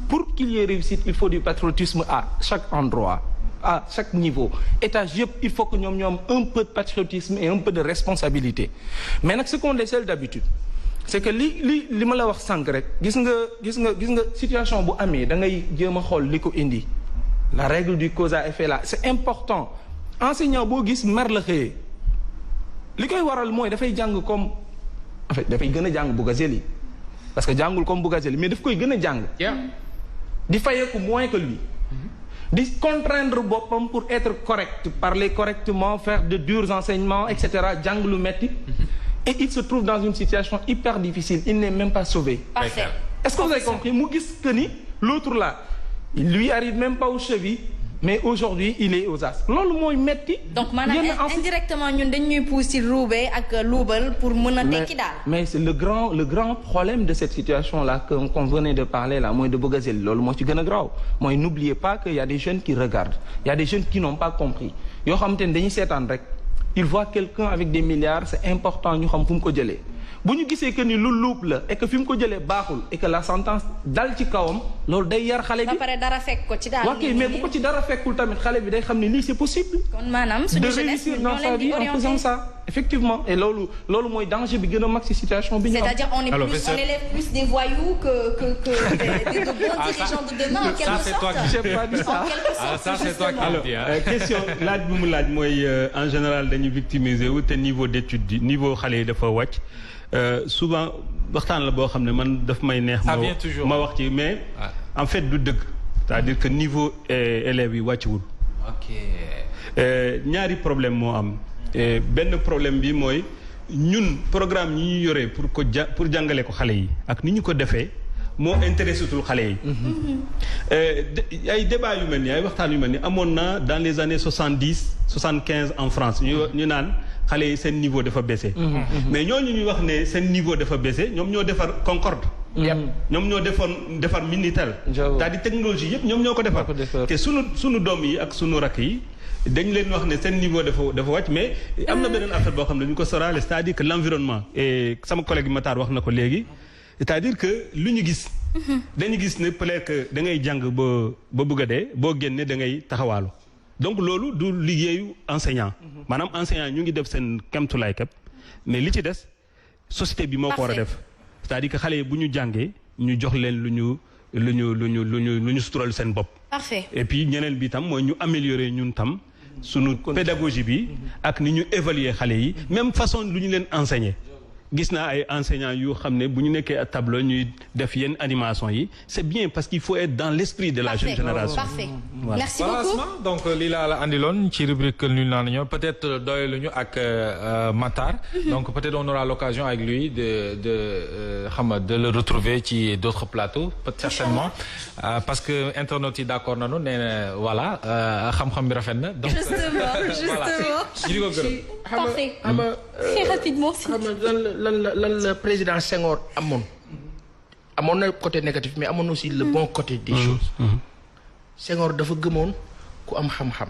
pour qu'il y ait réussite il faut du patriotisme à chaque endroit à chaque niveau étage yëpp il faut que ñoom un peu de patriotisme et un peu de responsabilité mais nag ce qu'on décèle d'habitude c'est que li ma la wax sànq rek gis nga situation bu amee da ngay jéem a xool li ko indi la règle du cause à effet là c'est important enseignant boo gis mer la xëyee li koy waral mooy dafay jàng comme en fait dafay gën a jàng Bougazelli parce que jàngul comme Bougazelli mais daf koy gën a jàng di fayeeku moins que lui di contraindre boppam pour être correct parler correctement faire de durs enseignements etc jàng lu metti et il se trouve dans une situation hyper difficile il n'est même pas sauvé. Parfait. Est-ce que vous avez compris mu gis que ni l'autre là il lui arrive même pas aux chevilles mais aujourd'hui il est aux as loolu mooy metti. donc maanaam indirectement ñun dañ ñuy pousse ci ruube ak luubal pour mën a tekki daal. mais c'est le grand problème de cette situation là qu'on venait de parler là mooy de Bougazelli loolu moo ci gën a graaw mooy n'oubliez pas que y a des jeunes qui regardent y a des jeunes qui n'ont pas compris yoo xamante ne dañuy seetaan rek ils voient quelqu'un avec des milliards c'est important ñu xam fu mu ko jëlee bu ñu gisee que ni lu luub la et que fi mu ko jëlee baaxul et que la sentence dal ci kawam loolu day yar xale bi. ba pare dara fekk ko ci daal. ok mais bu ko ci dara fekkul tamit xale bi day xam ni lii c'est possible. kon maanaam suñu jeunesse de réussir dans sa vie en faisant ça. effectivement et loolu mooy danger bi gën a mag ci situation bi ñu am. c'est-à-dire on élève plus des voyous que de bons dirigeants de demain en quelque sorte. j'ai pas dit ça. ça c'est toi qui le dis. question laaj bu mu laaj mooy en général dañuy victimiser wu te niveau d'étude di niveau xale yi dafa wàcc. souvent waxtaan la boo xam ne man daf may neex. ma wax ci mais en fait du dëgg. c'est-à-dire que niveau élèves yi wàcciwul. ok. ñaari problème moo am. benn problème bi mooy ñun programme ñi ñu yoree pour jàngale ko xale yi ak ni ñu ko defee moo intéressé tul xale yi. ay débat yu mel ni ay waxtaan yu mel ni amoon na dans les années 75 en France ñu naan. xale yi seen niveau dafa baissé. mais ñooñu ñuy wax ne seen niveau dafa baissé ñoom ñoo defar Concorde. ñoom ñoo defar Minitel. c'est-à-dire technologie yëpp ñoom ñoo ko defar. te sunu doom yi ak sunu rakk yi dañ leen wax ne seen niveau dafa wàcc mais am na beneen affaire boo xam ne ñu ko soraale c'est-à-dire que l'environnement et sama collègue Matar wax na ko léegi c'est-à-dire que lu ñu gis. dañu gis ne peut-être que da ngay jàng ba bëgg a dee boo génnee da ngay taxawaalu. donc loolu du liggéeyu enseignant maanaam enseignant ñu ngi def seen kemtulaay képp mais li ci des société bi moo ko war a def c'est-à-dire que xale yi bu ñu jàngee ñu jox leen lu ñu sutural seen bopp. Parfait. Et puis ñeneen bi tam mooy ñu améliorer ñun tam sunu pédagogie bi ak ni ñu évaluer xale yi même façon lu ñu leen enseigner. gis naa ay enseignants yu xam ne bu ñu nekkee à tableau ñuy def yenn animation yi c'est bien parce qu'il faut être dans l'esprit de la jeune génération. Parfait. Voilà. Merci beaucoup. donc lii laa la andiloon ci rubrique Nul naa ñoo peut-être doyaluñu ak Matar. donc peut-être on aura l'occasion avec lui de le retrouver ci d'autres plateaux certainement parce que internautes yi d'accord nañu nee na voilà xam-xam bi rafet na. donc justement. ñu di ko gërëm. Parfait. Très rapidement. lan la président Senghor amoon na côté négatif mais amoon aussi le bon côté des choses. Senghor dafa gëmoon ku am xam-xam.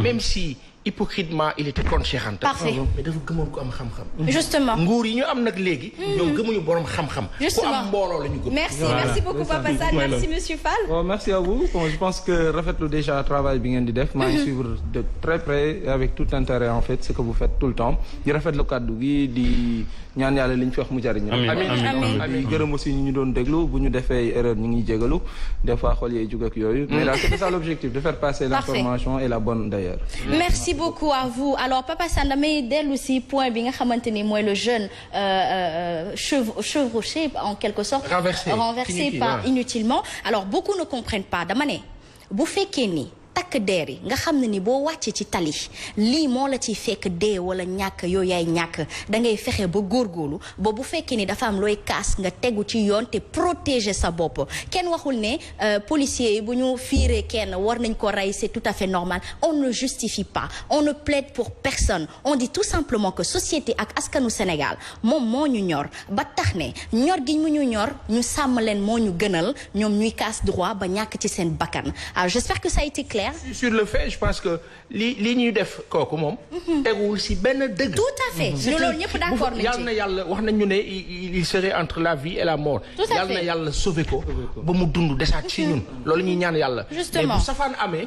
même si hypocritement il était contre Cheikh Anta. Parfait. mais dafa gëmoon ko am xam-xam. justement nguur yi ñu am nag léegi. ñoom gëmuñu borom xam-xam. justement ku am mbooloo la ñu gëm. merci beaucoup Papa Sane merci monsieur Fall. Bon, merci à vous. Bon, je pense que rafetlu déjà travail bi ngeen di def. maa ngi suivre de très près avec tout intérêt en fait ce que vous faites tout le temps di rafetlu kàddu gi di ñaan yàlla li ñu fi wax mu jariñ. amiin gërëm aussi ñu doon déglu bu ñu defee erreur ñu ngi jégalu des fois xool yee jug ak yooyu. mais là c'est ça l'objectif de faire passer l'information et la bonne d'ailleurs. merci beaucoup à vous alors Papa Sane damay dellu si point bi nga xamante ni mooy le jeune chevauché en quelque sorte. renversé par inutilement alors beaucoup ne comprennent pas dama ne bu fekkee ni takk deer yi nga xam ne ni boo wàccee ci tali lii moo la ciy fekk dee wala ñàkk yooyu yaay ñàkk da ngay fexe ba góorgóorlu ba bu fekkee ni dafa am looy kaas nga tegu ci yoon te protéger sa bopp kenn waxul ne policiers yi bu ñu fiiree kenn war nañ ko rey c'est tout à fait normal on ne justifie pas on ne plaide pour personne on dit tout simplement que société ak askanu Sénégal moom moo ñu ñor ba tax ne ñor gi mu ñu ñor ñu sàmm leen moo ñu gënal ñoom ñuy kaas droit ba ñàkk ci seen bakkan alors j'espère que ça a été clair. sur le fait je pense que li ñuy def kooku moom. teguwul si benn dëgg. tout à fait ñu loolu ñëpp d'accord nañ ci. yal na yàlla wax nañu ne il serait entre la vie et la mort. tout à fait yal na yàlla sauver ko. ba mu dund desaat ci ñun. loolu ñuy ñaan yàlla. justement mais bu safaan amee.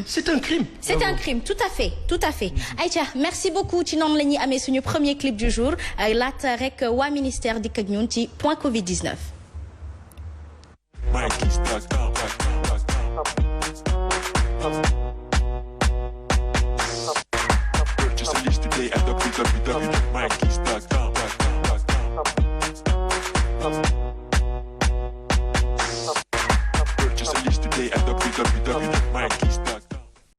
c'est un crime. c'est un crime tout à fait tout à fait. Aïcha merci beaucoup ci noonu la ñuy amee suñu premier clip du jour laata rek waa ministère dikk ak ñun ci point Covid 19.